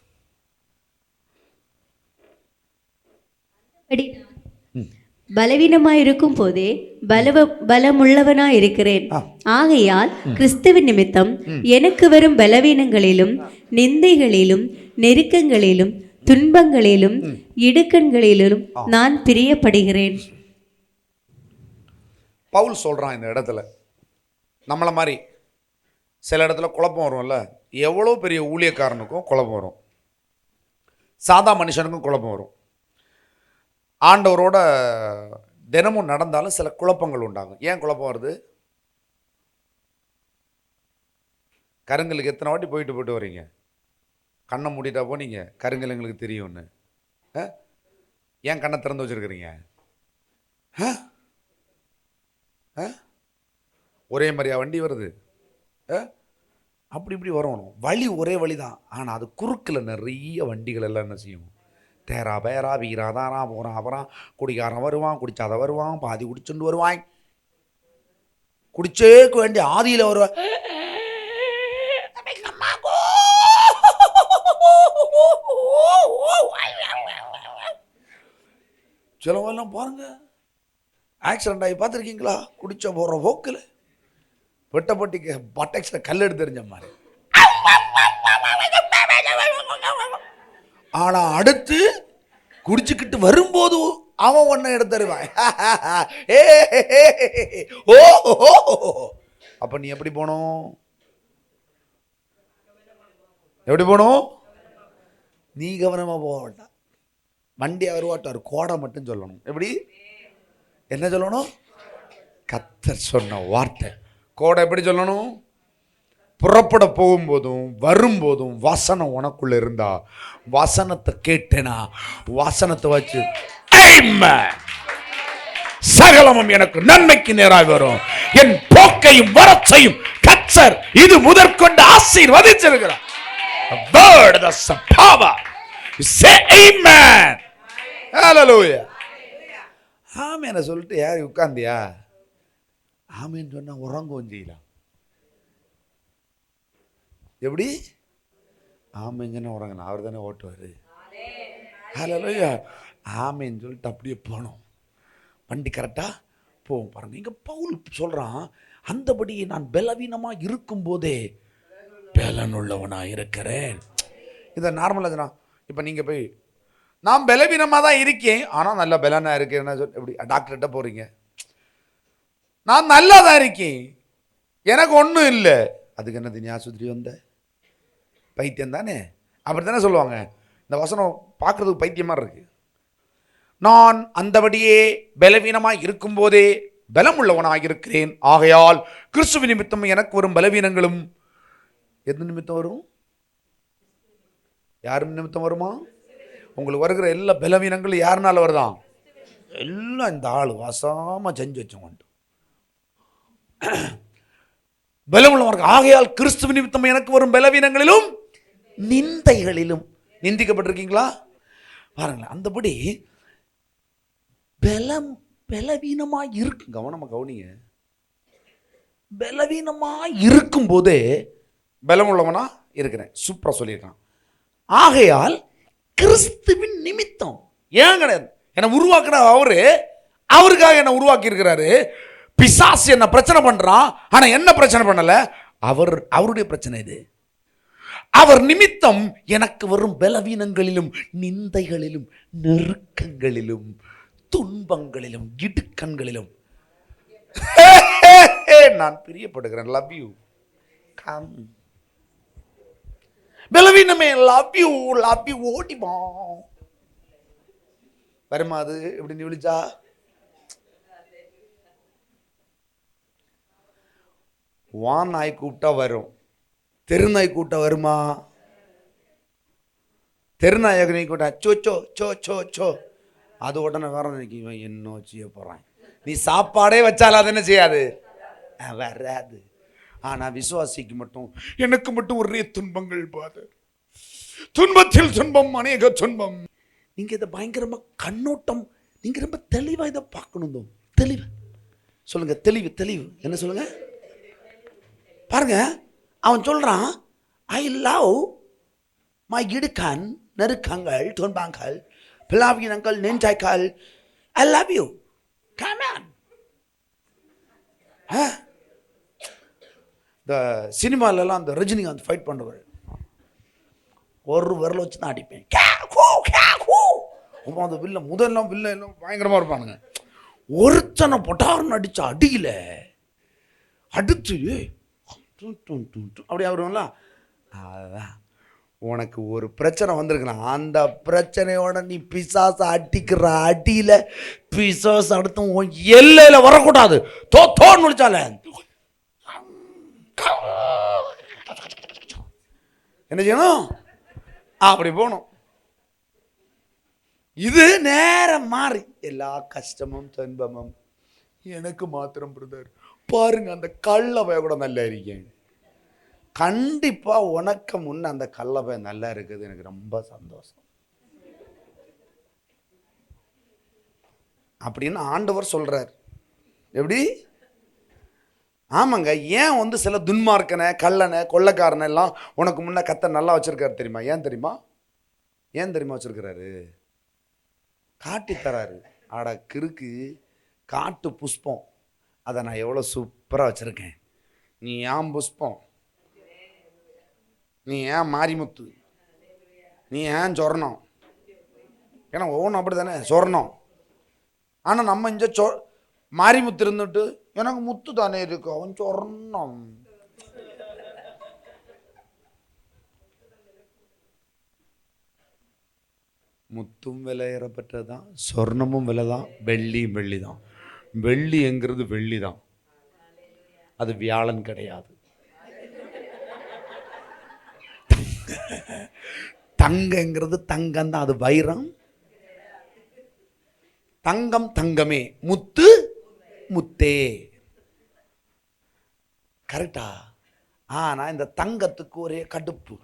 பலவீனமாயிருக்கும் போதே பலமுள்ளவனாயிருக்கிறேன். ஆகையால் கிறிஸ்துவின் நிமித்தம் எனக்கு வரும் பலவீனங்களிலும் நிந்தைகளிலும் நெருக்கங்களிலும் துன்பங்களிலும் இடுக்கண்களிலும் நான் பிரியப்படுகிறேன். பவுல் சொல்றான் இந்த இடத்துல, நம்மளை மாதிரி சில இடத்துல குழப்பம் வரும்ல, எவ்வளோ பெரிய ஊழியக்காரனுக்கும் குழப்பம் வரும், சாதா மனுஷனுக்கும் குழப்பம் வரும். ஆண்டவரோட தினமும் நடந்தாலும் சில குழப்பங்கள் உண்டாகும். ஏன் குழப்பம் வருது? கருங்கலுக்கு எத்தனை வாட்டி போயிட்டு வரீங்க? கண்ணை மூடிட்டா போனீங்க, கருங்கல் எங்களுக்கு தெரியும்னு. ஏன் கண்ணை திறந்து வச்சுருக்கிறீங்க? ஒரே மாதிரியா வண்டி வருது? அப்படி இப்படி வரணும். வழி ஒரே வழி தான், ஆனால் அது குறுக்கில் நிறைய வண்டிகள் எல்லாம் என்ன செய்யும்? தேரா பேரா வீரா தாரா போகிறான், அப்புறம் குடிக்காரன் வருவான், குடிச்சாத வருவான், பாதி குடிச்சுட்டு வருவான், குடிச்சேக்கு வேண்டிய ஆதியில் வருவான். சிலவெல்லாம் பாருங்க, ஆக்சிடென்ட் ஆகி பார்த்துருக்கீங்களா? குடிச்ச போகிற போக்கில் வெட்டப்பட்டிக்கு பட்டெக்ஸில் கல் எடுத்து தெரிஞ்ச மாதிரி. ஆனால் அடுத்து குடிச்சுக்கிட்டு வரும்போது அவன் ஒன்றை எடுத்து தருவான். அப்போ நீ எப்படி போகணும்? எப்படி போகணும்? நீ கவனமாக போக வேண்டாம். வண்டி வருவாட்டார், கோடை மட்டும் சொல்லணும். எப்படி? என்ன சொல்லணும்? கர்த்தர் சொன்ன வார்த்தை. கோடை எப்படி சொல்லணும்? புறப்பட போகும்போதும் வரும்போதும் வசனம் உனக்குள்ள இருந்தா, வசனத்தை கேட்டேனா, வசனத்தை வச்சு சகலமும் எனக்கு நன்மைக்கு நேராக வரும், என் போக்கையும் வரச்சையும் கர்த்தர் இது முதற்கொண்டு ஆசீர்வதிச்சிருக்கிறார். Word, that's the power. You say amen. Hallelujah. ஆமேன்னு சொல்லிட்டு யார் உட்கார்ந்தியா? ஆமேன்னு சொன்னா உறங்கவும் செய்யலாம். எப்படி? ஆமேங்கன்னு உறங்கணும், அவர் தானே ஓட்டுவார். ஹல்லேலூயா. ஆமேன்னு சொல்லிட்டு அப்படியே போனோம், வண்டி கரெக்டாக போவோம். பாருங்க, இங்கே பவுல் சொல்கிறான், அந்தபடி நான் பலவீனமாக இருக்கும்போதே பலனுள்ளவனாக இருக்கிறேன். இதை நார்மலாக இப்போ நீங்கள் போய் நான் பலவீனமாக தான் இருக்கேன் ஆனால் நல்ல பலனாக இருக்கேன்னா எப்படி? டாக்டர்கிட்ட போகிறீங்க, நான் நல்லா தான் இருக்கேன், எனக்கு ஒன்றும் இல்லை, அதுக்கு என்ன நீ ஆஸ்பத்திரி வந்த? பைத்தியம் தானே, அப்படி தானே சொல்லுவாங்க. இந்த வசனம் பார்க்குறதுக்கு பைத்தியமாக இருக்கு. நான் அந்தபடியே பலவீனமாக இருக்கும்போதே பலமுள்ளவனாக இருக்கிறேன், ஆகையால் கிறிஸ்துவ நிமித்தம் எனக்கு வரும் பலவீனங்களும் எது நிமித்தம் வரும்? யாரும் நிமித்தம் வருமா? உங்களுக்கு வருகிற எல்லா பலவீனங்களும் யாருனால வருதான்? எல்லாம் இந்த ஆள் வாசாம செஞ்சு வச்சவங்க. பலமுள்ளவர்கள் ஆகையால் கிறிஸ்துவ நிமித்தம் எனக்கு வரும் பலவீனங்களிலும் நிந்தைகளிலும். நிந்திக்கப்பட்டிருக்கீங்களா? பாருங்களேன், அந்தபடி பலவீனமா இருக்கு. கவனமா கவனிங்க, பலவீனமா இருக்கும் போதே பலமுள்ளவனா இருக்கிறேன். சூப்பரா சொல்லியிருக்கான். ஆகையால் கிறிஸ்துவின் நிமித்தம். ஏன் கிடையாது, என்னை உருவாக்குற அவருக்காக என்னை உருவாக்கி இருக்கிறாரு. பிசாசு என்ன பிரச்சனை பண்றான், ஆனா என்ன பிரச்சனை பண்ணல, அவருடைய பிரச்சனை இது. அவர் நிமித்தம் எனக்கு வரும் பலவீனங்களிலும் நிந்தைகளிலும் நெருக்கங்களிலும் துன்பங்களிலும் இடுக்கண்களிலும் நான் பிரியப்படுகிறேன். லவ் யூ கம். பலவீனமே லவ் யூ ஓடிமா வருமா? அது எப்படி நீ விழிச்சா? வான் நாய் கூப்பிட்டா வரும், தெருநாய் கூப்பிட்டா வருமா? தெருநாயக நீ கூட்டா so so so so so, அது உடனே வேற நினைக்கும், என்ன செய்ய போறான். நீ சாப்பாடே வச்சாலும் அது என்ன செய்யாது, வராது. ஆனால் விசுவாசிக்கு மட்டும், எனக்கு மட்டும் ஒரே துன்பங்கள் பாது, துன்பத்தில் துன்பம் அநேக துன்பம். நீங்கள் இதை பயங்கரமாக கண்ணோட்டம், நீங்கள் ரொம்ப தெளிவாக இதை பார்க்கணும். தெளிவு சொல்லுங்க, தெளிவு தெளிவு என்ன சொல்லுங்க பாருங்க. அவன் சொல்கிறான், ஐ லவ் மை இடுக்கண் நெருக்கங்கள் துன்பங்கள் பிளாவினங்கள் நெஞ்சாய்கள், I love you come on. இந்த சினிமாலெல்லாம் அந்த ரஜினிகாந்த் ஃபைட் பண்ணுவார், ஒரு விரல் வச்சு தான் அடிப்பேன். அந்த வில்ல முதல்லாம் வில்ல எல்லாம் பயங்கரமாக இருப்பானுங்க. ஒருத்தனை பொட்டார்னு அடிச்ச அடியில் அடுத்து அப்படி வருவாங்களா, அதான் உனக்கு ஒரு பிரச்சனை வந்திருக்கலாம். அந்த பிரச்சனையோட நீ பிசாசை அடிக்கிற அடியில் பிசாசு அடுத்து எல்லையில் வரக்கூடாது. தோன்னு முடிச்சால என்ன செய்யணும்? அப்படி போகணும். இது நேரம் மாறி எல்லா கஷ்டமும் துன்பமும் எனக்கு மாத்திரம் பிரதர். பாருங்க, அந்த கள்ளவை கூட நல்லா இருக்கேன். கண்டிப்பா உனக்கு முன்ன அந்த கள்ளவை நல்லா இருக்குது. எனக்கு ரொம்ப சந்தோஷம் அப்படின்னு ஆண்டவர் சொல்றார். எப்படி? ஆமாங்க. ஏன் சில துன்மார்க்கனை, கள்ளனை, கொள்ளைக்காரனை எல்லாம் உனக்கு முன்ன கர்த்தர் நல்லா வச்சிருக்காரு தெரியுமா? ஏன் தெரியுமா வச்சிருக்கிறாரு? காட்டி தராரு. ஆடா கிறுக்கு, காட்டு புஷ்பம், அதை நான் எவ்வளோ சூப்பராக வச்சுருக்கேன். நீ ஏன் புஷ்பம், நீ ஏன் மாரிமுத்து, நீ ஏன் சொர்ணம். ஏன்னா ஒவ்வொன்றும் அப்படி தானே சொர்ணம். ஆனால் நம்ம இங்கே மாரிமுத்து இருந்துட்டு எனக்கு முத்து தானே இருக்கு, அவன் சொர்ணம். முத்தும் விலை ஏறப்பட்டதான், சொர்ணமும் விலை தான், வெள்ளியும் வெள்ளி தான். வெள்ளிங்கிறது வெள்ளி தான், அது வியாழன் கிடையாது. தங்கங்கிறது தங்கம் தான், அது வைரம். தங்கம் தங்கமே, முத்து முத்தே. கரெக்டா? ஆனா இந்த தங்கத்துக்கு ஒரே கடுப்பு.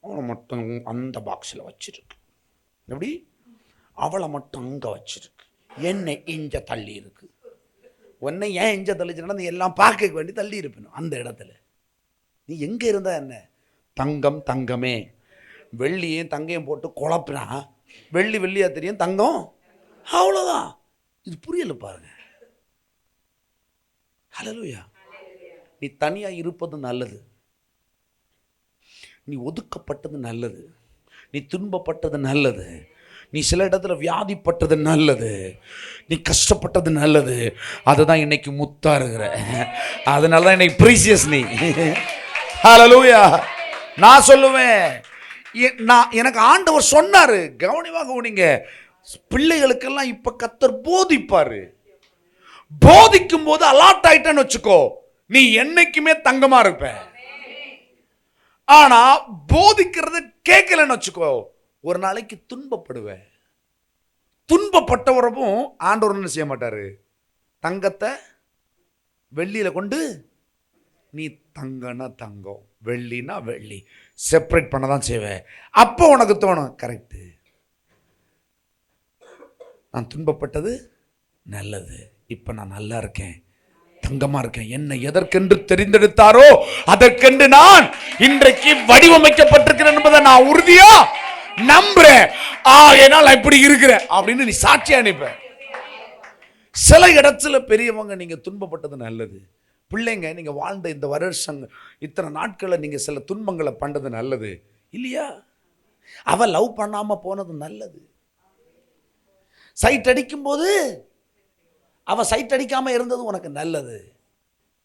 அவனை மட்டும் அந்த பாக்ஸில் வச்சிருக்கு. எப்படி? அவளை மட்டும் அங்கே வச்சிருக்கு, என்னை இஞ்ச தள்ளி இருக்கு. உன்னை ஏன் இஞ்ச தள்ளிச்சுன்னா நீ எல்லாம் பார்க்க வேண்டி தள்ளி இருப்பணும். அந்த இடத்துல நீ எங்கே இருந்தா என்ன? தங்கம் தங்கமே. வெள்ளியும் தங்கையும் போட்டு குழப்பினா வெள்ளி வெள்ளியா தெரியும், தங்கம் அவ்வளோதான். இது புரியல பாருங்க. ஹல்லேலூயா. நீ தனியாக இருப்பது நல்லது, நீ ஒதுக்கப்பட்டது நல்லது, நீ துன்பப்பட்டது நல்லது, நீ சில இடத்துல வியாதிப்பட்டது நல்லது, நீ கஷ்டப்பட்டது நல்லது. அதுதான் இன்னைக்கு முத்தா இருக்கிற. அதனால தான் இன்னைக்கு ப்ரீசியஸ் நீ. ஹல்லேலூயா. நான் சொல்லுவேன், எனக்கு ஆண்டவர் சொன்னாரு, கவனிவா கவனிங்க, பிள்ளைகளுக்கெல்லாம் இப்ப கர்த்தர் போதிப்பாரு. போதிக்கும் போது அலாட் ஆயிட்டேன்னு வச்சுக்கோ, நீ என்னைக்குமே தங்கமா இருப்ப. ஆனா போதிக்கிறது கேட்கலன்னு வச்சுக்கோ, ஒரு நாளைக்கு துன்பப்படுவேன். துன்பப்பட்டவரவும் ஆண்டவர் என்ன செய்ய மாட்டாரு? தங்கத்தை வெள்ளியில கொண்டு, நீ தங்கனா தங்கம், வெள்ளினா வெள்ளி, செப்பரேட் பண்ணதான் செய்வேன். அப்போ உனக்கு தோணும், கரெக்டு, நான் துன்பப்பட்டது நல்லது, இப்ப நான் நல்லா இருக்கேன், தங்கமா இருக்கேன். என்னை எதற்கென்று தெரிந்தெடுத்தாரோ அதற்கென்று நான் இன்றைக்கு வடிவமைக்கப்பட்டிருக்கிறேன் என்பதை நான் உறுதியா நம்புறேன். ஏனால் இப்படி இருக்கிறேன் அப்படின்னு நீ சாட்சியா நினைப்ப. சில இடத்துல பெரியவங்க நீங்க துன்பப்பட்டது நல்லது, பிள்ளைங்க நீங்க வாழ்ந்த இந்த வருஷம் இத்தனை நாட்களை நீங்க சில துன்பங்களை பண்ணது நல்லது இல்லையா? அவ லவ் பண்ணாம போனது நல்லது. சைட் அடிக்கும் போது அவ சைட் அடிக்காம இருந்தது உனக்கு நல்லது.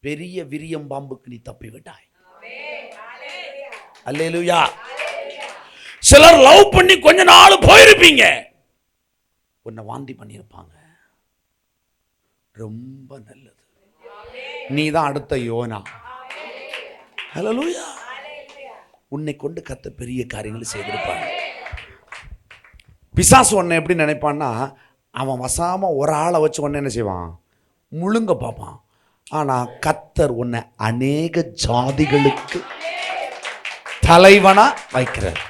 பெரிய விரியம் பாம்புக்கு நீ தப்பி விட்டாய். அல்லேலூயா. சிலர் லவ் பண்ணி கொஞ்ச நாள் போயிருப்பீங்க, உன்னை வாந்தி பண்ணியிருப்பாங்க. ரொம்ப நல்லது, நீ தான் அடுத்த யோனா. அல்லேலூயா. உன்னை கொண்டு கர்த்தர் பெரிய காரியங்களை செய்திருப்பாங்க. பிசாசு உன்னை எப்படி நினைப்பான்னா, அவன் வசாம ஒரு ஆளை வச்சு உன்னை என்ன செய்வான்? முழுங்க பார்ப்பான். ஆனா கர்த்தர் உன்னை அநேக ஜாதிகளுக்கு தலைவனா வைக்கிறார்.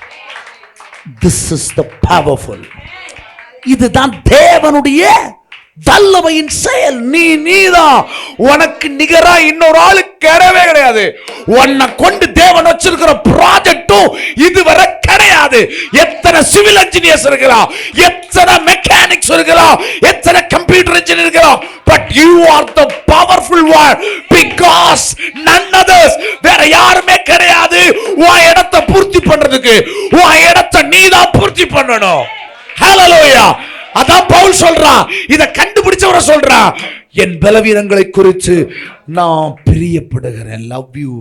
This is the powerful. இதுதான் தேவனுடைய வல்லமையின் செயல். நீதான். உனக்கு நிகரா இன்னொரு ஆளு கிடையவே கிடையாது. உன்னை கொண்டு தேவன் வச்சிருக்கிற ப்ராஜெக்டும் இதுவரை கிடையாது. எத்தனை சிவில் இன்ஜினியர்ஸ் இருக்கலாம், எத்தனை மெக்கானிக்ஸ் இருக்கலாம், எத்தனை கம்ப்யூட்டர் இன்ஜினியர் இருக்கலாம், but you are the powerful one, because none others, வேற யாருமே கிடையாது. உன் இடத்தை பூர்த்தி பண்றதுக்கு உன் இடத்தை நீதான் பூர்த்தி பண்ணணும். ஹல்லேலூயா. அதான் பவுல் சொல்றான், இத கண்டுபிடிச்சவர சொல்றான், என் பலவீனங்களை குறித்து நான் பிரியப்படுகிறேன். Love you.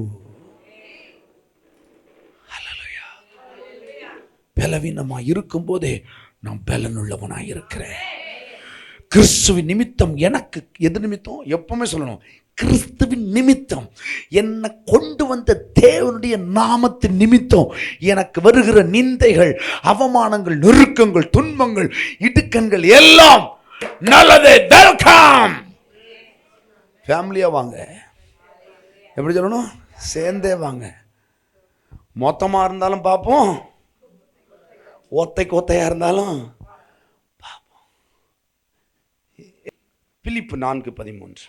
ஹல்லேலூயா. பலவீனமா இருக்கும் போதே நான் பலனுள்ளவனா இருக்கிறேன். கிறிஸ்துவின் நிமித்தம், எனக்கு எது நிமித்தம் எப்பவுமே சொல்லணும், கிறிஸ்துவின் நிமித்தம், என்னை கொண்டு வந்த தேவனுடைய நாமத்தின் நிமித்தம் எனக்கு வருகிற நிந்தைகள், அவமானங்கள், நெருக்கங்கள், துன்பங்கள், இடுக்கண்கள் எல்லாம் நல்லதே. வெல்கம். ஃபேமிலியா வாங்க. எப்படி சொல்லணும்? சேர்ந்தே வாங்க. மொத்தமா இருந்தாலும் பார்ப்போம், ஒத்தைக்கு ஒத்தையா இருந்தாலும் பார்ப்போம். பிலிப்பு 4:13.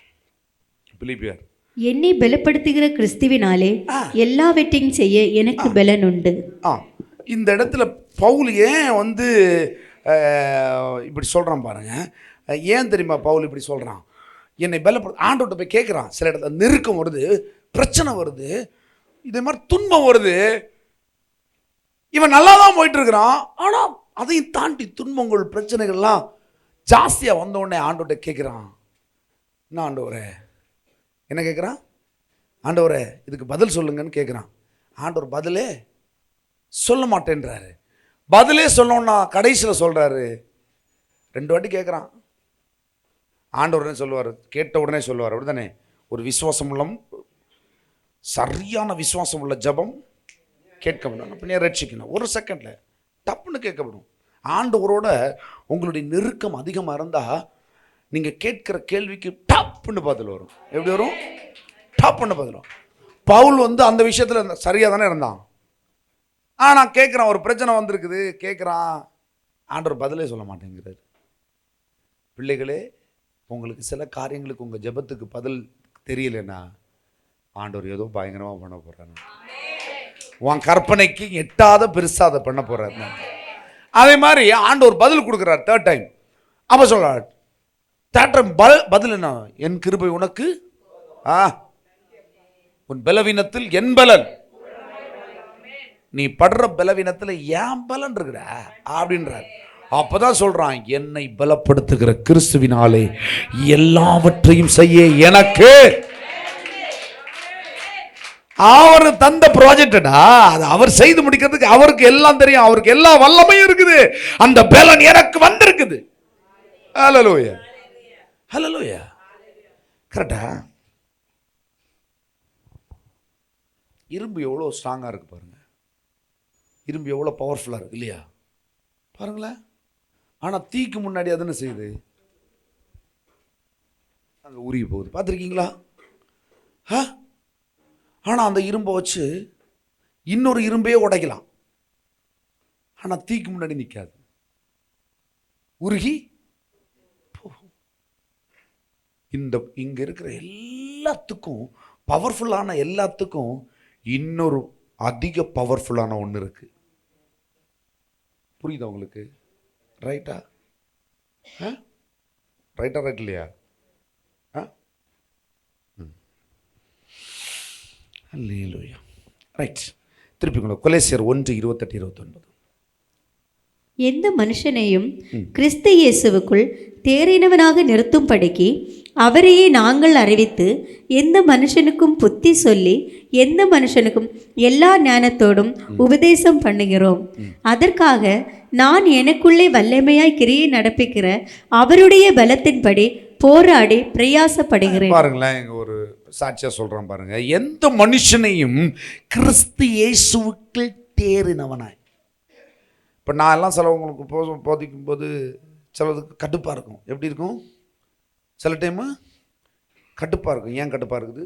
பிலிப்பியர், என்னை பலப்படுத்துகிற கிறிஸ்துவினாலே எல்லாவற்றையும் செய்ய எனக்கு பலன் உண்டு. இந்த இடத்துல பவுல் ஏன் வந்து இப்படி சொல்றான் பாருங்க. ஏன் தெரியுமா பவுல் இப்படி சொல்றான்? என்னை பலப்படு, ஆண்டவர்கிட்ட போய் கேட்குறான். சில இடத்துல நெருக்கம் வருது, பிரச்சனை வருது, இதே மாதிரி துன்பம் வருது. இவன் நல்லா தான் போயிட்டு இருக்கிறான். ஆனால் அதையும் தாண்டி துன்பங்கள், பிரச்சனைகள்லாம் ஜாஸ்தியாக வந்த உடனே ஆண்டவர்கிட்ட கேட்குறான், என்ன ஆண்டவரே, என்ன கேட்குறான்? ஆண்டவரே இதுக்கு பதில் சொல்லுங்கன்னு கேட்குறான். ஆண்டவர் பதிலே சொல்ல மாட்டேன்றாரு. பதிலே சொல்லணும்னா கடைசியில் சொல்கிறாரு. 2 வாட்டி கேட்குறான். ஆண்டவர் உடனே சொல்லுவார், கேட்ட உடனே சொல்லுவார். அப்படி தானே? ஒரு விசுவாசம் உள்ள, சரியான விசுவாசம் உள்ள ஜபம் கேட்கப்படும். அப்படியே ரட்சிக்கணும். ஒரு செகண்டில் டப்புன்னு கேட்கப்படும். ஆண்டவரோட உங்களுடைய நெருக்கம் அதிகமாக இருந்தால் நீங்கள் கேட்குற கேள்விக்கு டப்புன்னு பதில் வரும். எப்படி வரும்? டப்புன்னு பதில் வரும். பவுல் வந்து அந்த விஷயத்தில் சரியாக தானே இருந்தான். நான் கேட்குறான், ஒரு பிரச்சனை வந்திருக்குது, கேட்குறான், ஆண்டவர் பதிலே சொல்ல மாட்டேங்கிறார். பிள்ளைகளே, உங்களுக்கு சில காரியங்களுக்கு உங்கள் ஜெபத்துக்கு பதில் தெரியலன்னா ஆண்டவர் ஏதோ பயங்கரமாக பண்ண போகிறாரு. உன் கற்பனைக்கு எட்டாத பெருசாக அதை பண்ண போகிறார். அதே மாதிரி ஆண்டவர் பதில் கொடுக்குறார் 3rd டைம். அப்போ சொல்கிறார், 3rd டைம் பதில் என்ன? என் கிருபை உனக்கு, உன் பலவீனத்தில் என் பலன், நீ படுற பலவீனத்தில் ஏன் பலன் இருக்குடா அப்படின்றார். அப்பதான் சொல்றான், என்னை பலப்படுத்துகிற கிறிஸ்துவினாலே எல்லாவற்றையும் செய்ய எனக்கு. அவர் தந்த ப்ராஜெக்டா, அது அவர் செய்து முடிக்கிறதுக்கு அவருக்கு எல்லாம் தெரியும். அவருக்கு எல்லா வல்லமையும் இருக்குது. அந்த பலன் எனக்கு வந்திருக்குது. ஹல்லேலூயா, ஹல்லேலூயா. கரெக்டா? இரும்பு எவ்வளோ ஸ்ட்ராங்காக இருக்கு பாருங்க. இரும்பு எவ்வளோ பவர்ஃபுல்லாக இருக்கு இல்லையா? பாருங்களேன். ஆனால் தீக்கு முன்னாடி அது என்ன செய்யுது? அங்கே உருகி போகுது. பார்த்துருக்கீங்களா? ஆனால் அந்த இரும்பை வச்சு இன்னொரு இரும்பையே உடைக்கலாம். ஆனால் தீக்கு முன்னாடி நிற்காது, உருகி போகும். இங்கே இருக்கிற எல்லாத்துக்கும், பவர்ஃபுல்லான எல்லாத்துக்கும் இன்னொரு அதிக பவர்ஃபுல்லான ஒன்று இருக்கு. புரியுதா உங்களுக்கு? ரைட்டா? ரைட்டா? ரைட் இல்லையா? அல்லேலூயா. ரைட். திருப்பி கொலோசியர் 1:28-29. எந்த மனுஷனையும் கிறிஸ்து இயேசுவுக்குள் தேறினவனாக நிறுத்தும்படிக்கு அவரையே நாங்கள் அறிவித்து, எந்த மனுஷனுக்கும் புத்தி சொல்லி, எந்த மனுஷனுக்கும் எல்லா ஞானத்தோடும் உபதேசம் பண்ணுகிறோம். அதற்காக நான் எனக்குள்ளே வல்லமையாய் கிரியை நடப்பிக்கிற அவருடைய பலத்தின்படி போராடி பிரயாசப்படுகிறேன். பாருங்களேன், இங்க ஒரு சாட்சியா சொல்றேன் பாருங்க. எந்த மனுஷனையும் கிறிஸ்து இயேசுவுக்குள் தேறினவனாய். இப்போ நான் எல்லாம் சிலவங்களுக்கு போதிக்கும் போது சிலதுக்கு கடுப்பாக இருக்கும். எப்படி இருக்கும்? சில டைமு கடுப்பாக இருக்கும். ஏன் கடுப்பாக இருக்குது?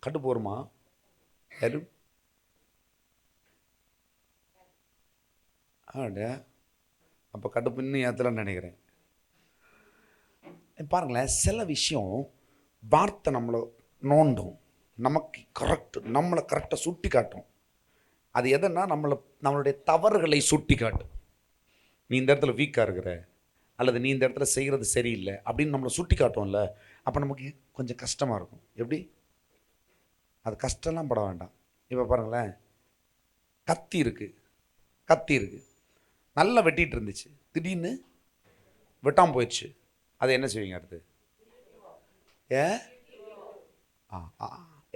கடுப்பு வருமா? யாரும் அப்போ கடுப்பு இன்னும் ஏற்றலன்னு நினைக்கிறேன். பாருங்களேன், சில விஷயம் வார்த்தை நம்மளை நோண்டும், நமக்கு நம்மளை கரெக்டாக சுட்டி காட்டும். அது எதுன்னா நம்மளுடைய தவறுகளை சுட்டி காட்டும். நீ இந்த இடத்துல வீக்காக இருக்கிற, அல்லது நீ இந்த இடத்துல செய்கிறது சரியில்லை அப்படின்னு நம்மளை சுட்டி காட்டும்ல. அப்போ நமக்கு கொஞ்சம் கஷ்டமாக இருக்கும். எப்படி? அது கஷ்டம்லாம் பட வேண்டாம். இப்போ பாருங்களேன், கத்தி இருக்குது, நல்லா வெட்டிகிட்டு இருந்துச்சு, திடீர்னு வெட்டாமல் போயிடுச்சு. அதை என்ன செய்வீங்க அடுத்து?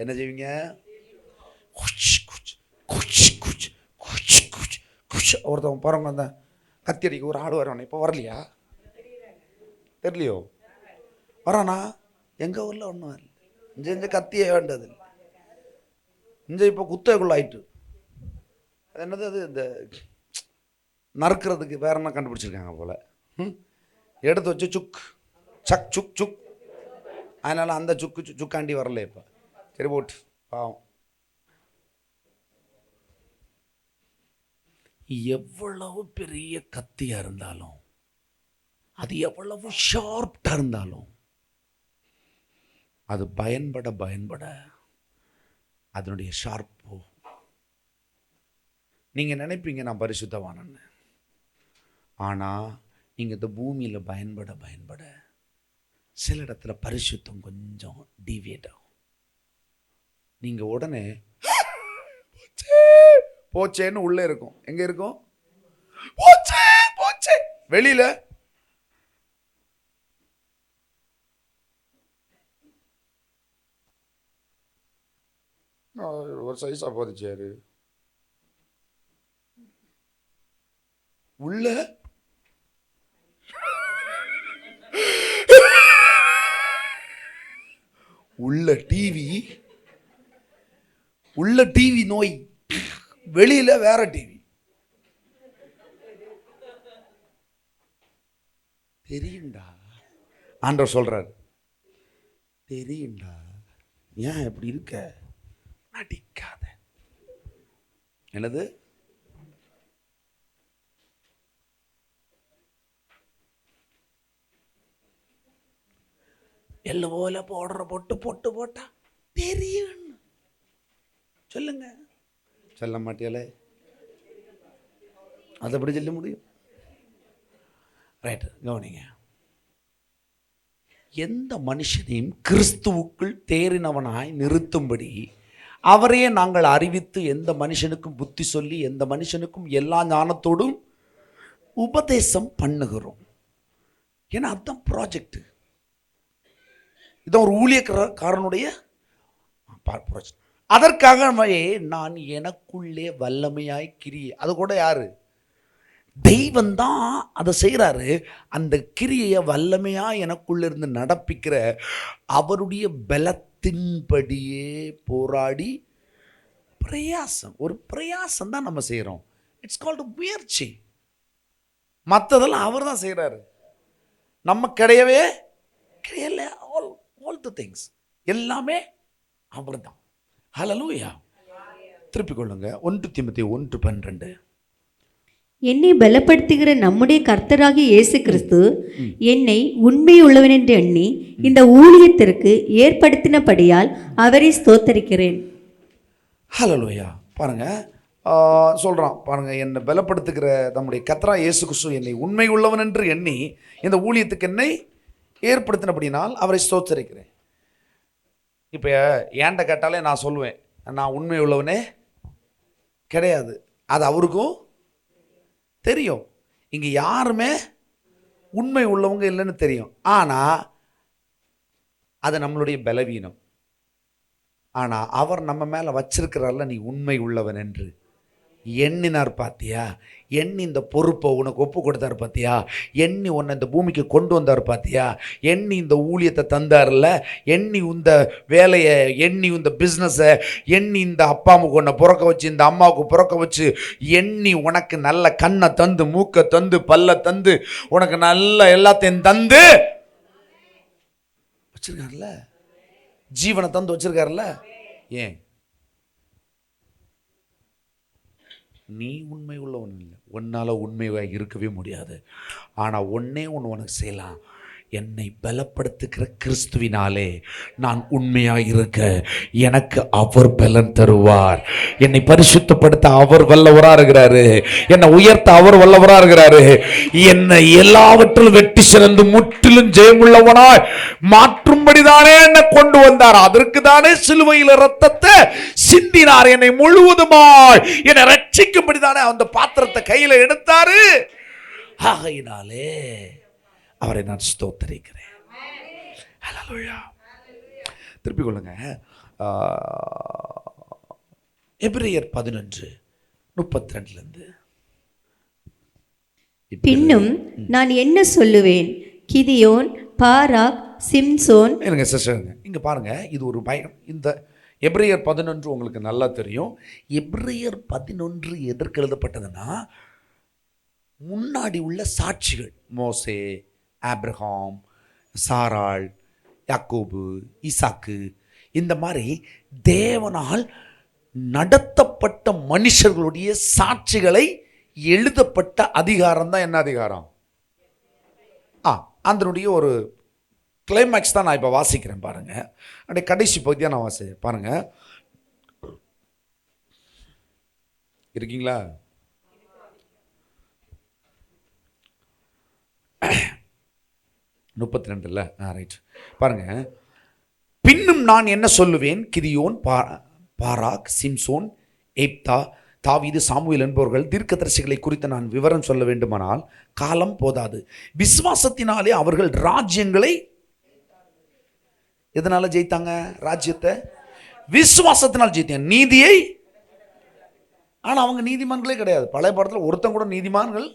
என்ன செய்வீங்க? ஒருத்தவங்க பாருங்க, அந்த கத்தி அடிக்க ஒரு ஆடு வரவனே இப்போ வரலையா? தெரியலையோ? வரானா? எங்கள் ஊரில் ஒன்றும் வரல. இங்கே கத்தியே வேண்டது இங்கே இப்போ குத்தைக்குள்ள ஆயிட்டு. அது என்னது, அது இந்த நறுக்கிறதுக்கு வேற என்ன கண்டுபிடிச்சிருக்காங்க போல. எடுத்து வச்சு சுக் சக் சுக் சுக். அதனால அந்த சுக்காண்டி வரல இப்போ. சரி போட்டு பாவம். எவ்வளவு பெரிய கத்தியாக இருந்தாலும், அது எவ்வளவு ஷார்ப்டாக இருந்தாலும், அது பயன்பட அதனுடைய ஷார்ப்பு. நீங்கள் நினைப்பீங்க நான் பரிசுத்தவானன்னு, ஆனால் நீங்கள் இந்த பூமியில் பயன்பட சில இடத்துல பரிசுத்தம் கொஞ்சம் டீவியேட் ஆகும். நீங்கள் உடனே போச்சேன்னு உள்ளே இருக்கும். எங்கே இருக்கும்? போச்சே வெளியில். ஒரு சைஸாக போதிச்சாரு உள்ள. உள்ள டிவி நோய், வெளியில வேற டிவி. தெரியுண்டா, ஆண்டவர் சொல்றாரு, தெரியுண்டா, ஏன் இப்படி இருக்க? நடிக்காத. என்னது? எல்ல போல போடுற பொட்டு போட்டா தெரியும். சொல்லுங்க, சொல்ல மாட்டியாலே? அதை எப்படி சொல்ல முடியும்? ரைட், கவனிங்க. எந்த மனுஷனையும் கிறிஸ்துவுக்குள் தேறினவனாய் நிறுத்தும்படி அவரையே நாங்கள் அறிவித்து, எந்த மனுஷனுக்கும் புத்தி சொல்லி, எந்த மனுஷனுக்கும் எல்லா ஞானத்தோடும் உபதேசம் பண்ணுகிறோம். ஏன்னா அதுதான் ப்ராஜெக்ட். இதான் ஒரு ஊழியக்காரனுடைய ப்ராஜெக்ட். அதற்காகவே நான் எனக்குள்ளே வல்லமையாய் கிரியை. அது கூட யாரு? தெய்வம் தான் அதை செய்கிறாரு. அந்த கிரியையை வல்லமையா எனக்குள்ள இருந்து நடப்பிக்கிற அவருடைய பலத்தின்படியே போராடி பிரயாசம். ஒரு பிரயாசம் தான் நம்ம செய்கிறோம். இட்ஸ் கால்டு முயற்சி. மற்றதெல்லாம் அவர் தான் செய்கிறாரு, நம்ம கிடையவே கிடையல. ஆல் தி திங்ஸ் எல்லாமே அவர் தான். ஹல்லேலூயா. திருப்பிக் கொள்ளுங்க. 1 தீமோத்தேயு 1:12. என்னை பலப்படுத்துகிற நம்முடைய கர்த்தராகிய இயேசு கிறிஸ்து என்னை உண்மையுள்ளவன் என்று எண்ணி இந்த ஊழியத்திற்கு ஏற்படுத்தினபடியால் அவரை ஸ்தோத்தரிக்கிறேன். ஹல்லேலூயா. பாருங்க, சொல்றான் பாருங்க, என்னை பலப்படுத்துகிற நம்முடைய கர்த்தராகிய இயேசு கிறிஸ்து என்னை உண்மை உள்ளவன் என்று எண்ணி இந்த ஊழியத்துக்கு என்னை ஏற்படுத்தினபடினால் அவரை ஸ்தோத்தரிக்கிறேன். இப்போ ஏன்ட கேட்டாலே நான் சொல்லுவேன், நான் உண்மை உள்ளவனே கிடையாது. அது அவருக்கும் தெரியும். இங்கே யாருமே உண்மை உள்ளவங்க இல்லைன்னு தெரியும். ஆனால் அது நம்மளுடைய பலவீனம். ஆனால் அவர் நம்ம மேலே வச்சிருக்கிறார்ல, நீ உண்மை உள்ளவன் என்று எண்ணினார். பார்த்தியா? எண்ணி இந்த பொறுப்பை உனக்கு ஒப்பு கொடுத்தார். பார்த்தியா? எண்ணி உன்னை இந்த பூமிக்கு கொண்டு வந்தார். பார்த்தியா? எண்ணி இந்த ஊழியத்தை தந்தார்ல, எண்ணி இந்த வேலையை, எண்ணி இந்த பிஸ்னஸை, எண்ணி இந்த அப்பா அம்மாவுக்கு உன்னை பிறக்க வச்சு, இந்த அம்மாவுக்கு பிறக்க வச்சு, எண்ணி உனக்கு நல்ல கண்ணை தந்து, மூக்கை தந்து, பல்ல தந்து, உனக்கு நல்ல எல்லாத்தையும் தந்து வச்சிருக்காருல்ல, ஜீவனை தந்து வச்சிருக்காருல்ல. ஏன் நீ உண்மை உள்ளவன் இல்லை, உன்னால் உண்மையாக இருக்கவே முடியாது. ஆனால் ஒன்னே ஒன்று உனக்கு செய்யலாம். என்னை பலப்படுத்துகிற கிறிஸ்துவினாலே நான் உண்மையாக இருக்க எனக்கு அவர் பலன் தருவார். என்னை பரிசுத்தப்படுத்த அவர் வல்லவரா இருக்கிறாரு. என்னை உயர்த்த அவர் வல்லவரா இருக்கிறாரு. என்னை எல்லாவற்றிலும் வெற்றி சிறந்து முற்றிலும் ஜெயமுள்ளவனாய் மாற்றும்படிதானே என்னை கொண்டு வந்தார். அதற்கு தானே சிலுவையில் இரத்தத்தை சிந்தினார். என்னை முழுவதுமாய் என்னை ரட்சிக்கும்படிதானே அந்த பாத்திரத்தை கையில எடுத்தாரு. ஆகையினாலே அவரை நான் ஸ்தோத்தரிக்கிறேன். ஹல்லேலூயா. திருப்பிக் கொள்ளுங்க. எபிரேயர் 11:32 பின்னும் நான் என்ன சொல்லுவேன், கிதியோன், பாராக், சிம்சோன். இருங்க சிஸ்டர், இங்க பாருங்க, இது ஒரு பயம். இந்த எபிரேயர் 11 உங்களுக்கு நல்லா தெரியும். எபிரேயர் 11 எதற்கு எழுதப்பட்டதுன்னா, முன்னாடி உள்ள சாட்சிகள், மோசே, ஆபிரகாம், சாராள், யாக்கோபு, ஈசாக்கு, இந்த மாதிரி தேவனால் நடத்தப்பட்ட மனுஷர்களுடைய சாட்சிகளை எழுதப்பட்ட அதிகாரம் தான். என்ன அதிகாரம்? அதனுடைய ஒரு கிளைமேக்ஸ் தான் நான் இப்போ வாசிக்கிறேன் பாருங்க. அப்படியே கடைசி பகுதியாக நான் வாசிக்கிறேன் பாருங்க. இருக்கீங்களா? 32 ரைட் பாருங்க. பின்னும் நான் என்ன சொல்லுவேன், கிதியோன், பாராக், சிம்சோன், ஏப்தா, தாவீது, சாமுவேல் என்பவர்கள் தீர்க்கதரிசிகளை குறித்து நான் விவரம் சொல்ல வேண்டுமானால் காலம் போதாது. விசுவாசத்தினாலே அவர்கள் ராஜ்யங்களை எதனால ஜெயித்தாங்க? ராஜ்யத்தை விசுவாசத்தினால் ஜெயித்தாங்க. நீதியை, ஆனா அவங்க நீதிமான்களே கிடையாது. பழைய பாடத்தில் ஒருத்தன் கூட நீதிமான்கள்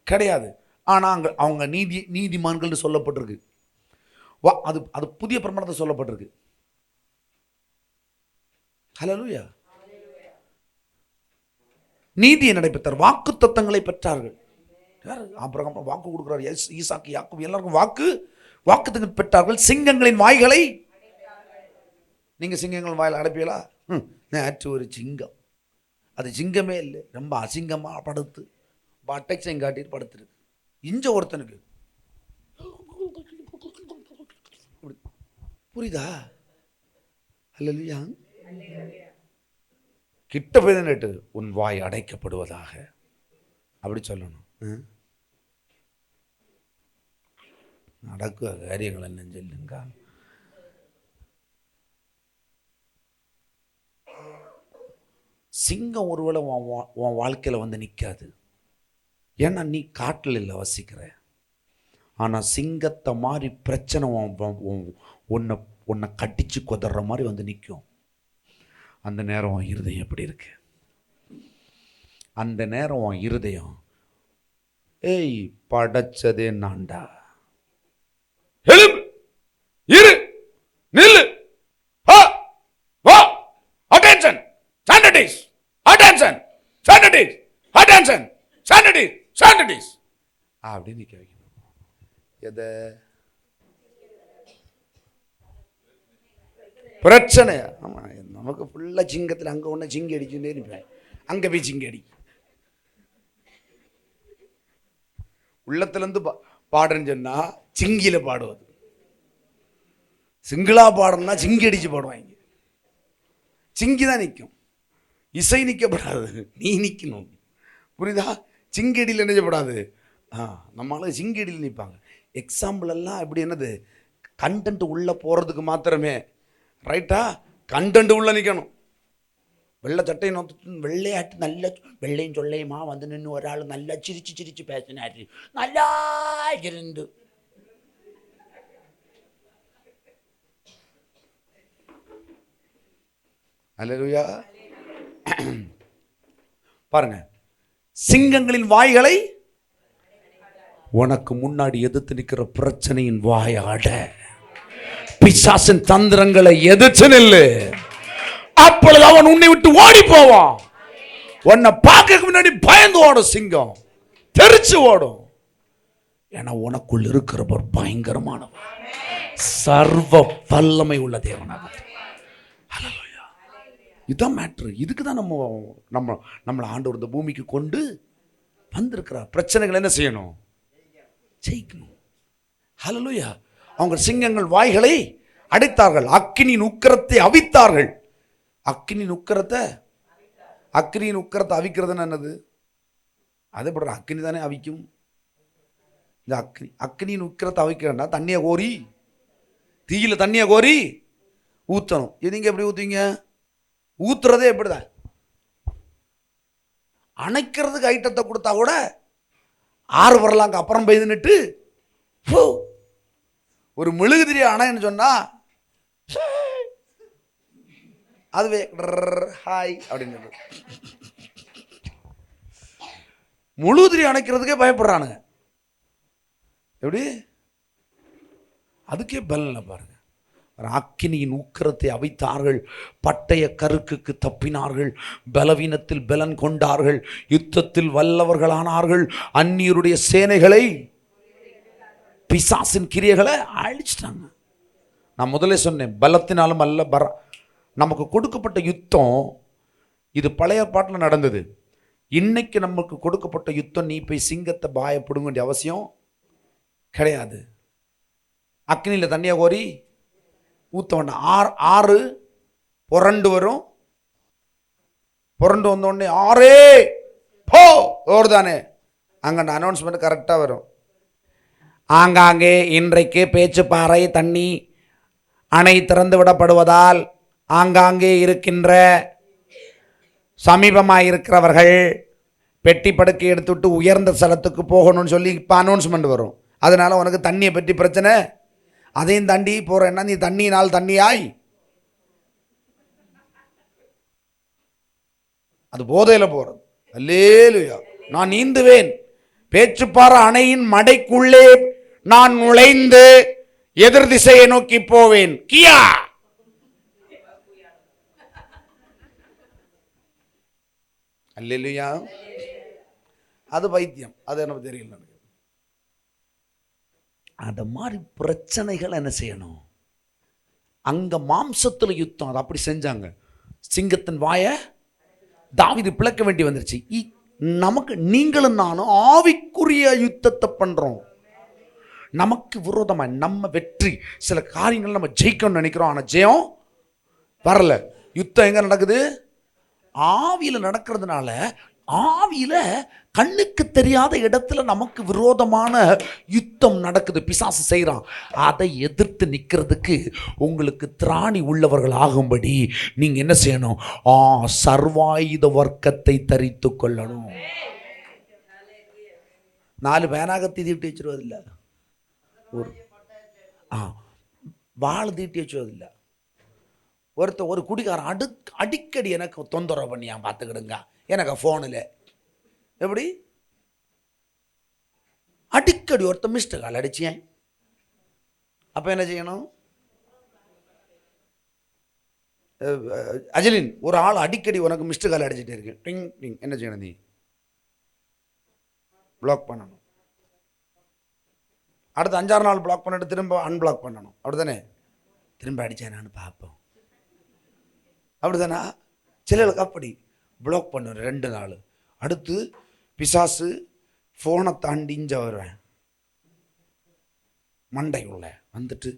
கிடையாது. ஆனா அங்க அவங்க நீதிமான்கள் சொல்லப்பட்டிருக்கு. அது அது புதிய பிரமாணத்தை சொல்லப்பட்டிருக்கு. ஹல்லேலூயா. நீதியை நடைபெற்றார், வாக்கு தத்தங்களை பெற்றார்கள். ஆபிரகாம் வாக்கு கொடுக்கிறார், ஈசாக்கு, யாக்கோபு எல்லாருக்கும் வாக்கு பெற்றார்கள். சிங்கங்களின் வாய்களை, நீங்க சிங்கங்களின் வாயில் அடைப்பீங்களா? நேற்று ஒரு சிங்கம், அது சிங்கமே இல்லை, ரொம்ப அசிங்கமா படுத்து அட்டைச்சையும் காட்டிட்டு படுத்துருக்கு. இஞ்ச ஒருத்தனுக்கு புரியுதா? அல்லேலூயா. கிட்ட போய் நேட்டு உன் வாய் அடைக்கப்படுவதாக அப்படி சொல்லணும். நடக்குவ காரியங்கள் என்ன சொல்லுங்க. சிங்கம் ஒருவேளை உன் வாழ்க்கையில் வந்து நிற்காது. ஏன்னா நீ காட்டில் இல்லை வசிக்கிற. ஆனால் சிங்கத்தை மாதிரி பிரச்சனை உன்னை கட்டிச்சு கொதற மாதிரி வந்து நிற்கும். அந்த நேரம் உன் இருதயம் எப்படி இருக்கு? அந்த நேரம் உன் இருதயம், ஏய் படைச்சதே நான்டா, எழும்பு, இரு, நில்லு, attention, sanitise, attention, sanitise, attention, sanitise, sanitise அப்படின்னு நிற்க வைக்கணும். எதை? பிரச்சனை. ஆமாம், நமக்கு ஃபுல்லாக சிங்கத்தில் அங்கே ஒன்று சிங்கி அடிச்சுட்டே இருப்பேன். அங்கே போய் சிங்கி அடி. உள்ளத்துலேருந்து பாடுறேன்னு சொன்னால் சிங்கியில் பாடுவது. சிங்கிளாக பாடணும்னா சிங்கி அடித்து பாடுவாங்க. சிங்கி தான் நிற்கும், இசை நிற்கப்படாது, நீ நிற்கணும். புரியுதா? சிங்கடியில் நினைச்சப்படாது. நம்மளால சிங்கடியில் நிற்பாங்க. எக்ஸாம்பிள் எல்லாம் எப்படி, என்னது, கண்டென்ட் உள்ளே போகிறதுக்கு மாத்திரமே. ரைட்டா? கண்டென்ட் உள்ள நிற்கணும். வெள்ளை சட்டை நோத்து வெள்ளையாட்டு நல்ல வெள்ளையும் சொல்லையுமா வந்து நின்று ஒரு ஆள் நல்லா சிரிச்சு சிரிச்சு பேசினாரு, நல்லா இருந்து. அல்லேலூயா. பாருங்க, சிங்கங்களின் வாய்களை, உனக்கு முன்னாடி எதிர்த்து நிற்கிற பிரச்சனையின் வாயாட, பிசாசின் தந்திரங்களை எதிர்த்து நில்லு. அப்பொழுது அவன் உன்னை விட்டு ஓடி போவான். உன்னை பார்க்க முன்னாடி பயந்து ஓடும், சிங்கம் தெரிச்சு ஓடும். ஏன்னா உனக்குள் இருக்கிறவர் பயங்கரமானவர், சர்வ வல்லமை உள்ள தேவனாக. இதுதான் மேட்ரு. இதுக்கு தான் நம்மளை ஆண்டவர் இந்த பூமிக்கு கொண்டு வந்திருக்கிறார். பிரச்சனைகள் என்ன செய்யணும்? ஜெயிக்கணும். ஹல்லேலூயா. அவங்க சிங்கங்கள் வாய்களை அடைத்தார்கள், அக்கினியின் உக்கிரத்தை அவித்தார்கள். அக்கினியின் உக்கிரத்தை அவிக்கிறதுன்னு என்னது? அது படுற அக்கினி தானே அவிக்கும். இந்த அக்கினியின் உக்கிரத்தை அவிக்கிறன்னா தண்ணியை கோரி, தீயில தண்ணியை கோரி ஊற்றணும். இது நீங்கள் எப்படி ஊற்றுவீங்க? ஊத்துறதே எப்படிதான்? அணைக்கிறதுக்கு ஐட்டத்தை கொடுத்தா கூட ஆறு வரலாங்க அப்புறம் பெய்துன்னுட்டு ஒரு மெழுகுதிரி அணைன்னு சொன்னா அதுவே ஹாய் அப்படின்னு முழுதிரி அணைக்கிறதுக்கே பயப்படுறானுங்க. எப்படி? அதுக்கே பலன்ல பாருங்க. அக்கினியின் உக்கிரத்தை அவித்தார்கள், பட்டய கருக்குக்கு தப்பினார்கள், பலவீனத்தில் பலன் கொண்டார்கள், யுத்தத்தில் வல்லவர்களானார்கள், அந்நியருடைய சேனைகளை பிசாசின் கிரியைகளை அழிச்சிட்டாங்க. நான் முதலே சொன்னேன், பலத்தினாலும் அல்ல, நமக்கு கொடுக்கப்பட்ட யுத்தம் இது பழைய பாட்டில் நடந்தது. இன்னைக்கு நமக்கு கொடுக்கப்பட்ட யுத்தம், நீ போய் சிங்கத்தை பாயப்படுங்க வேண்டிய அவசியம் கிடையாது. அக்னியில் தண்ணியை கோரி ஊற்ற வேண்டாம். ஆறு புரண்டு வரும், புரண்டு வந்தோடனே ஆறே போ ஓடுதானே, அங்கே அனௌன்ஸ்மெண்ட் கரெக்டாக வரும். ஆங்காங்கே இன்றைக்கு பேச்சுப்பாறை தண்ணி அணை திறந்து விடப்படுவதால் ஆங்காங்கே இருக்கின்ற சமீபமாக இருக்கிறவர்கள் பெட்டி படுக்கை எடுத்துவிட்டு உயர்ந்த ஸ்தலத்துக்கு போகணும்னு சொல்லி இப்போ அனௌன்ஸ்மெண்ட் வரும். அதனால் உனக்கு தண்ணியை பற்றி பிரச்சனை, அதையும் தாண்டி போகிறேன்னா நீ தண்ணியினால் தண்ணியாய், அது போதையில் போகிறது. அல்லேலூயா. நான் நீந்துவேன், பேச்சுப்பாறை அணையின் மடைக்குள்ளே நான் நுழைந்து எதிர் திசையை நோக்கி போவேன். கியா அல்லேலூயா. அது பைத்தியம், அது எனக்கு தெரியல. அந்த மாதிரி பிரச்சனைகள் என்ன செய்யணும்? அங்க மாம்சத்துல யுத்தம், அது அப்படி செஞ்சாங்க. சிங்கத்தின் வாயை தாவீது பிளக்க வேண்டி வந்துருச்சு. நமக்கு நீங்களும் நானும் ஆவிக்குரிய யுத்தத்தை பண்றோம். நமக்கு விரோதமாக நம்ம வெற்றி சில காரியங்கள் நம்ம ஜெயிக்கணும்னு நினைக்கிறோம், ஆனால் ஜெயம் வரல. யுத்தம் எங்க நடக்குது? ஆவியில் நடக்கிறதுனால, ஆவியில கண்ணுக்கு தெரியாத இடத்துல நமக்கு விரோதமான யுத்தம் நடக்குது, பிசாசு செய்கிறான். அதை எதிர்த்து நிற்கிறதுக்கு உங்களுக்கு திராணி உள்ளவர்கள் ஆகும்படி நீங்க என்ன செய்யணும்? சர்வாயுத வர்க்கத்தை தரித்து கொள்ளணும். 4 பேனாக தீட்டி வச்சிருவதில்லை, ஒரு வாழை தீட்டி வச்சுவதில்லை. ஒரு குடிகாரன் அடிக்கடி எனக்கு தொந்தரவு பண்ணியா பார்த்துக்கிடுங்க, எனக்கு ஃபோனில் எப்படி அடிக்கடி ஒருத்த மிஸ்டர் கால் அடிச்சேன். அப்போ என்ன செய்யணும்? அஜலின், ஒரு ஆள் அடிக்கடி உனக்கு மிஸ்டர் கால் அடிச்சுட்டே இருக்கு, டிங் டிங், என்ன செய்யணும்? நீ பிளாக் பண்ணணும். அடுத்து 5-6 நாள் பிளாக் பண்ணிட்டு திரும்ப அன்பிளாக் பண்ணணும். அப்படிதானே? திரும்ப அடிச்சேனான்னு பார்ப்போம். அப்படிதானா? சிலருக்கு அப்படி பிளாக் பண்ணுவேன் 2 நாள். அடுத்து பிசாசு ஃபோனை தாண்டிஞ்ச வருவேன், மண்டை உள்ள வந்துட்டு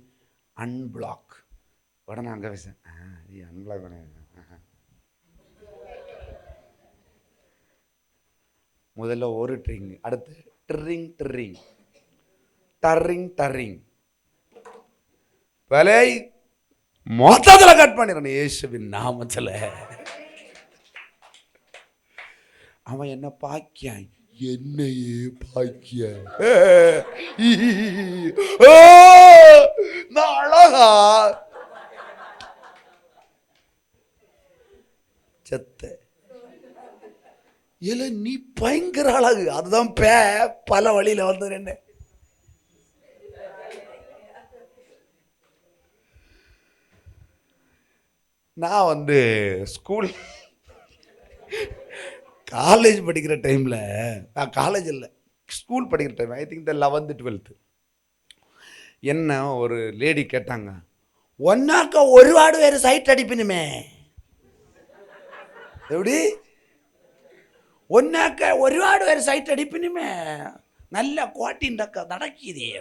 அன்பிளாக். உடனே அங்கே பேச அன்பிளாக் பண்ண. முதல்ல ஒரு ட்ரிங், அடுத்து ட்ரிங் ட்ரிங் டர்ரிங் டர்ரிங், வேலை மொத்தத்தில் கட் பண்ணிடணும் இயேசுவின் நாமத்தில். அவன் என்ன பாக்கியான், என்னையே பாக்கிய நான் அழகா செத்த இல்ல, நீ பயங்கர அழகு. அதுதான் பல வழியில வந்து என்ன. நான் ஸ்கூல் காலேஜ் படிக்கிற டைமில், காலேஜ் இல்லை ஸ்கூல் படிக்கிற time, I think 11th 12th, என்ன ஒரு லேடி கேட்டாங்க, ஒன்னாக்க ஒருபாடு வேறு சைட் அடிப்பினுமே. எப்படி? ஒன்னாக்க ஒருபாடு வேறு சைட் அடிப்பினுமே, நல்ல கோட்டின்டக்க நடக்கிதே.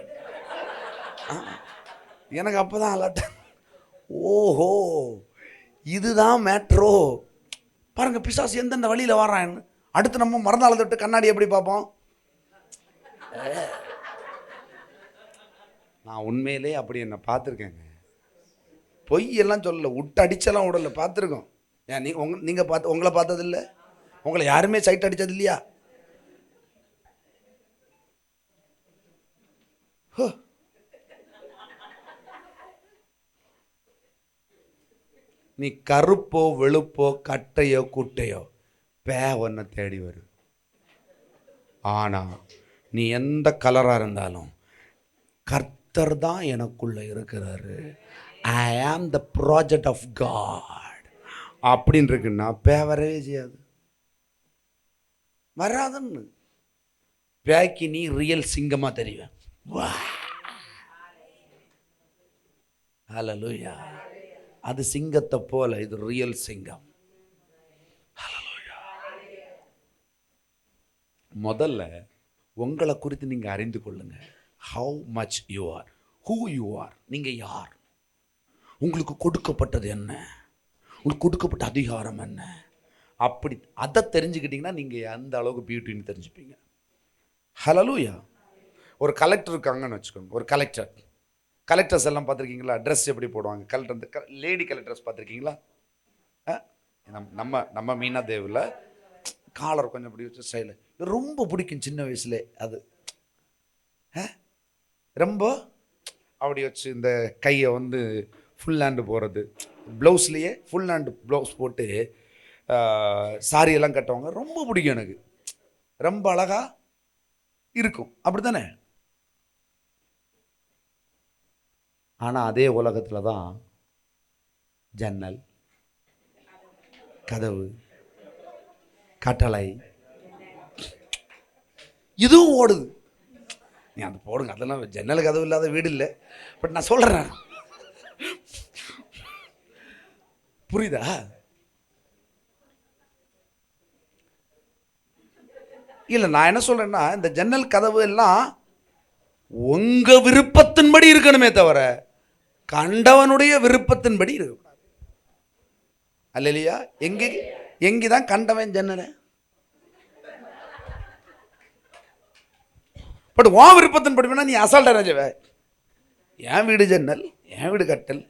எனக்கு அப்போ தான் அலர்ட். ஓஹோ, இதுதான் மேட்ரோ. பாருங்க, பிசாசு எந்தெந்த வழியில் வரான்னு. அடுத்து நம்ம மறந்தால தொட்டு கண்ணாடி எப்படி பார்ப்போம்? நான் உண்மையிலே அப்படி என்ன பார்த்துருக்கேங்க. பொய் எல்லாம் சொல்லல, விட்டு அடிச்செல்லாம் விடல, பார்த்துருக்கோம். ஏன் நீங்கள் பார்த்து உங்களை பார்த்தது இல்லை? உங்களை யாருமே சைட் அடித்தது இல்லையா? நீ கருப்போ வெளுப்போ கட்டையோ குட்டையோ ஒன்றை தேடி வரும். ஆனால் நீ எந்த கலராக இருந்தாலும் கர்த்தர் தான் எனக்குள்ள இருக்கிறாரு. ஐ ஆம் த ப்ராஜெக்ட் ஆஃப் காட் அப்படின்னு இருக்குன்னா வரவே செய்யாது, வராதுன்னு. பேக்கி நீ ரியல் சிங்கமாக தெரியும். ஹல்லேலூயா. அது சிங்கத்தை போல, இது ரியல் சிங்கம். முதல்ல உங்களை குறித்து நீங்கள் அறிந்து கொள்ளுங்க. How much you are, who you are. நீங்கள் யார்? உங்களுக்கு கொடுக்கப்பட்டது என்ன? உங்களுக்கு கொடுக்கப்பட்ட அதிகாரம் என்ன? அப்படி அதை தெரிஞ்சுக்கிட்டிங்கன்னா நீங்கள் எந்த அளவுக்கு பியூட்டின்னு தெரிஞ்சுப்பீங்க. ஹல்லேலூயா. ஒரு கலெக்டர் இருக்காங்கன்னு வச்சுக்கோங்க. ஒரு கலெக்டர்ஸ் எல்லாம் பார்த்துருக்கீங்களா? ட்ரெஸ் எப்படி போடுவாங்க? கலெக்டர், லேடி கலெக்டர்ஸ் பார்த்துருக்கீங்களா? நம்ம மீனா தேவில் காலர் கொஞ்சம் அப்படி வச்சு ஸ்டைலு ரொம்ப பிடிக்கும் சின்ன வயசுல. அது ரொம்ப அப்படி வச்சு இந்த கையை வந்து ஃபுல் ஹேண்டு போகிறது, ப்ளவுஸ்லேயே ஃபுல் ஹேண்டு ப்ளவுஸ் போட்டு சாரியெல்லாம் கட்டுவாங்க. ரொம்ப பிடிக்கும் எனக்கு. ரொம்ப அழகாக இருக்கும், அப்படி தானே? ஆனால் அதே உலகத்தில் தான் ஜன்னல், கதவு, கட்டளை இதுவும் ஓடுது. நீ அது போடுங்க, அதெல்லாம் ஜன்னல் கதவு இல்லாத வீடு இல்லை. பட் நான் சொல்கிறேன், புரியுதா? இல்லை, நான் என்ன சொல்கிறேன்னா, இந்த ஜன்னல் கதவு எல்லாம் உங்கள் விருப்பத்தின்படி இருக்கணுமே தவிர கண்டவனுடைய விருப்பத்தின்படி இருக்கக்கூடாது. அல்லையா? எங்கேதான் கண்டவன் ஜன்னலை? பட் உன் விருப்பத்தின்படி வேணா நீ அசால்ட்டா நினைச்சவ. என் வீடு ஜன்னல், என் வீடு கட்டல்,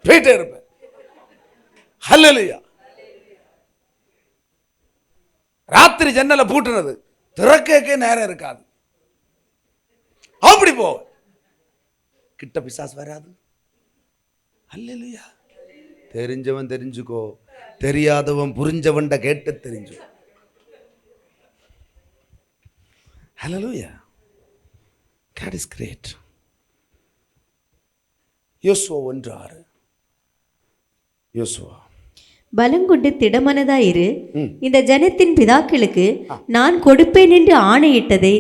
போயிட்டே இருப்ப. ஹல்லேலூயா. ராத்திரி ஜன்னலை பூட்டுனது திறக்கே நேரம் இருக்காது. அப்படி போ, கிட்ட பிசாசு வராது. ஹல்லேலூயா. தெரிஞ்சவன் தெரிஞ்சுக்கோ, தெரியாதவன் புரிஞ்சவன்ட கேட்டு தெரிஞ்சு. ஹல்லேலூயா. God is great. யோசுவா 1:6. யோசுவா, பலங்கொண்டு திடமனதாயிரு, இந்த ஜனத்தின் பிதாக்களுக்கு நான் கொடுப்பேன் என்று ஆணையிட்டதை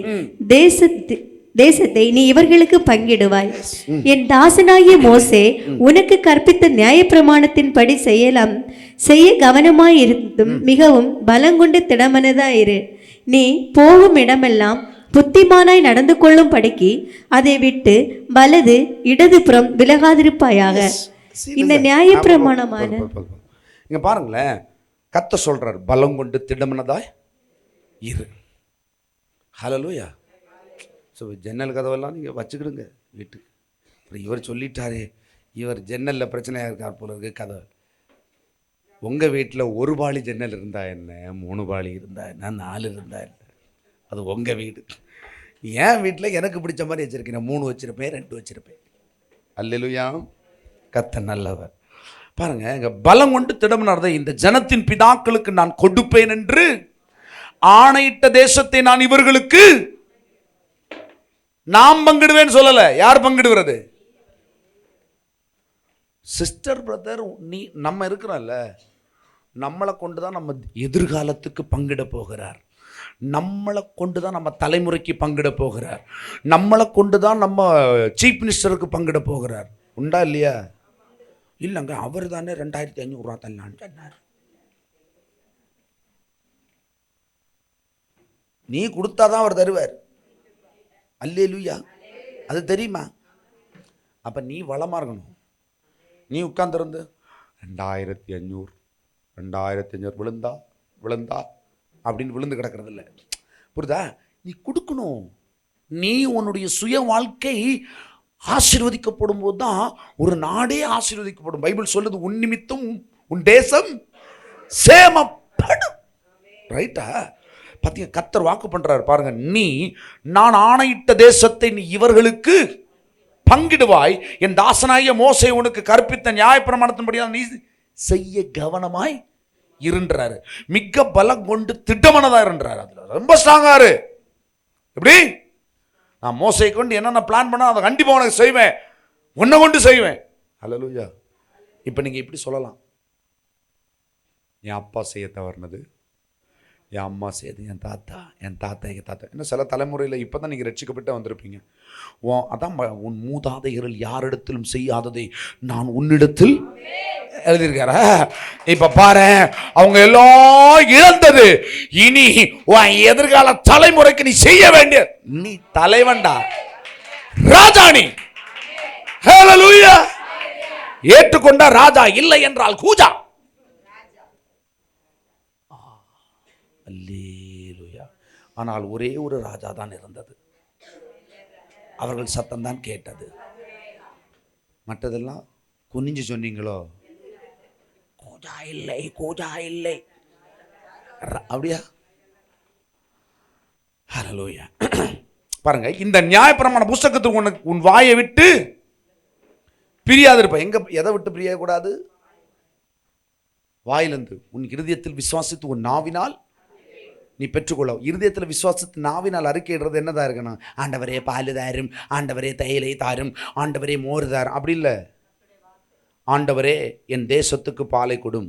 தேசத்தை நீ இவர்களுக்கு பங்கிடுவாய். என் தாசனாகிய மோசே உனக்கு கற்பித்த நியாயப்பிரமாணத்தின்படி செய்ய கவனமாயிருந்தும் மிகவும் பலங்கொண்டு திடமனதாயிரு. நீ போகும் இடமெல்லாம் புத்திமானாய் நடந்து கொள்ளும் படிக்கு அதை விட்டு வலது இடதுபுறம் விலகாதிருப்பாயாக. இந்த நியாயப்பிரமாணமான இங்க பாருங்களேன், கர்த்தர் சொல்றார், பலம் கொண்டு திடமனதாய் இரு. ஹல்லேலூயா. ஸோ ஜன்னல் கதவெல்லாம் நீங்கள் வச்சுக்கிடுங்க வீட்டுக்கு. அப்புறம் இவர் சொல்லிட்டாரே, இவர் ஜன்னலில் பிரச்சனையாக இருக்கார் போல இருக்கு கதவை. உங்கள் வீட்டில் ஒரு பாலி ஜன்னல் இருந்தா என்ன, 3 பாலி இருந்தா என்ன, 4 இருந்தா என்ன, அது உங்கள் வீடு. என் வீட்டில் எனக்கு பிடிச்ச மாதிரி வச்சுருக்கேன். 3 வச்சுருப்பேன், 2 வச்சுருப்பேன். அல்லேலூயா. கர்த்தர் நல்லவர். பாருங்க, இங்கே பலம் கொண்டு திடமனதை இந்த ஜனத்தின் பிதாக்களுக்கு நான் கொடுப்பேன் என்று ஆணையிட்ட தேசத்தை நான் இவர்களுக்கு நாம் பங்கிடுவேன்னு சொல்லல. யார் பங்கிடுவது? சிஸ்டர், பிரதர், நீ நம்ம இருக்கிறோம்ல, நம்மளை கொண்டு தான் நம்ம எதிர்காலத்துக்கு பங்கிட போகிறார். நம்மளை கொண்டு தான் நம்ம தலைமுறைக்கு பங்கிட போகிறார். நம்மளை கொண்டு தான் நம்ம சீஃப் மினிஸ்டருக்கு பங்கிட போகிறார். உண்டா இல்லையா? இல்லைங்க, அவர் தானே 2500 ரூபா தரலான்னு சொன்னார். நீ கொடுத்தாதான் அவர் தருவார். அல்லேலூயா. அது தெரியுமா? அப்போ நீ வளமாக இருக்கணும். நீ உட்கார்ந்துருந்து 2500 விழுந்தா விழுந்தா அப்படின்னு விழுந்து கிடக்கிறது இல்லை. புரியுதா? நீ கொடுக்கணும். நீ உன்னுடைய சுய வாழ்க்கை ஆசீர்வதிக்கப்படும் போது தான் ஒரு நாடே ஆசீர்வதிக்கப்படும். பைபிள் சொல்லுது, உன் நிமித்தம் உன் தேசம் சேமப்படும். ரைட்டா? பார்த்தீங்க, கர்த்தர் வாக்கு பண்றாரு பாருங்க. நான் ஆணையிட்ட தேசத்தை நீ இவர்களுக்கு பங்கிடுவாய். என் தாசனாகிய மோசே உனக்கு கற்பித்த நியாயப்பிரமாணத்தின்படியாக நீ செய்ய கவனமாய் இருன்றாரு. மிக்க பலம் கொண்டு திட்டமானதா இருன்றாரு. அதுல ரொம்ப ஸ்ட்ராங்காரு. எப்படி? நான் மோசை கொண்டு என்னென்ன பிளான் பண்ணா அதை கண்டிப்பா உனக்கு செய்வேன், உன்னை கொண்டு செய்வேன். அல்லேலூயா. இப்போ நீங்க இப்படி சொல்லலாம், என் அப்பா செய்ய தவறுனது, என் அம்மா செய்யுது, என் தாத்தா எங்கள் தாத்தா. இன்னும் சில தலைமுறையில் இப்போ தான் நீங்கள் ரட்சிக்கப்பட்டு வந்திருப்பீங்க. அதான் உன் மூதாதையர்கள் யாரிடத்திலும் செய்யாததை நான் உன்னிடத்தில் எழுதியிருக்காரா? இப்போ பாரு, அவங்க எல்லாம் இழந்தது இனி உன் எதிர்கால தலைமுறைக்கு நீ செய்ய வேண்டிய, நீ தலைவன்டா, ராஜாணி. ஹல்லேலூயா. ஏற்றுக்கொண்ட ராஜா, இல்லை என்றால் கூஜா. அல்லேலூயா. ஆனால் ஒரே ஒரு ராஜா தான் இருந்தது. அவர்கள் சத்தம் தான் கேட்டது. மற்றதெல்லாம் குனிஞ்சு சொன்னீங்களோ, கூஜா இல்லை, கூஜா இல்லை. அப்படியா? ஹல்லேலூயா. பாருங்க, இந்த நியாயப்பிரமாண புஸ்தகத்துக்கு உனக்கு உன் வாயை விட்டு பிரியாது இருப்ப. எங்க எதை விட்டு பிரியக்கூடாது? வாயிலிருந்து. உன் இருதயத்தில் விசுவாசித்து உன் நாவினால் நீ பெற்றுக்கொள்ள. இருதயத்தில் விசுவாசத்து நாவினால் அறிக்கையிடுறது என்னதான் இருக்கணும்? ஆண்டவரே பால் தாரும், ஆண்டவரே தையலை தாரும், ஆண்டவரே மோர் தாரும். அப்படி இல்லை. ஆண்டவரே என் தேசத்துக்கு பாலை கொடும்,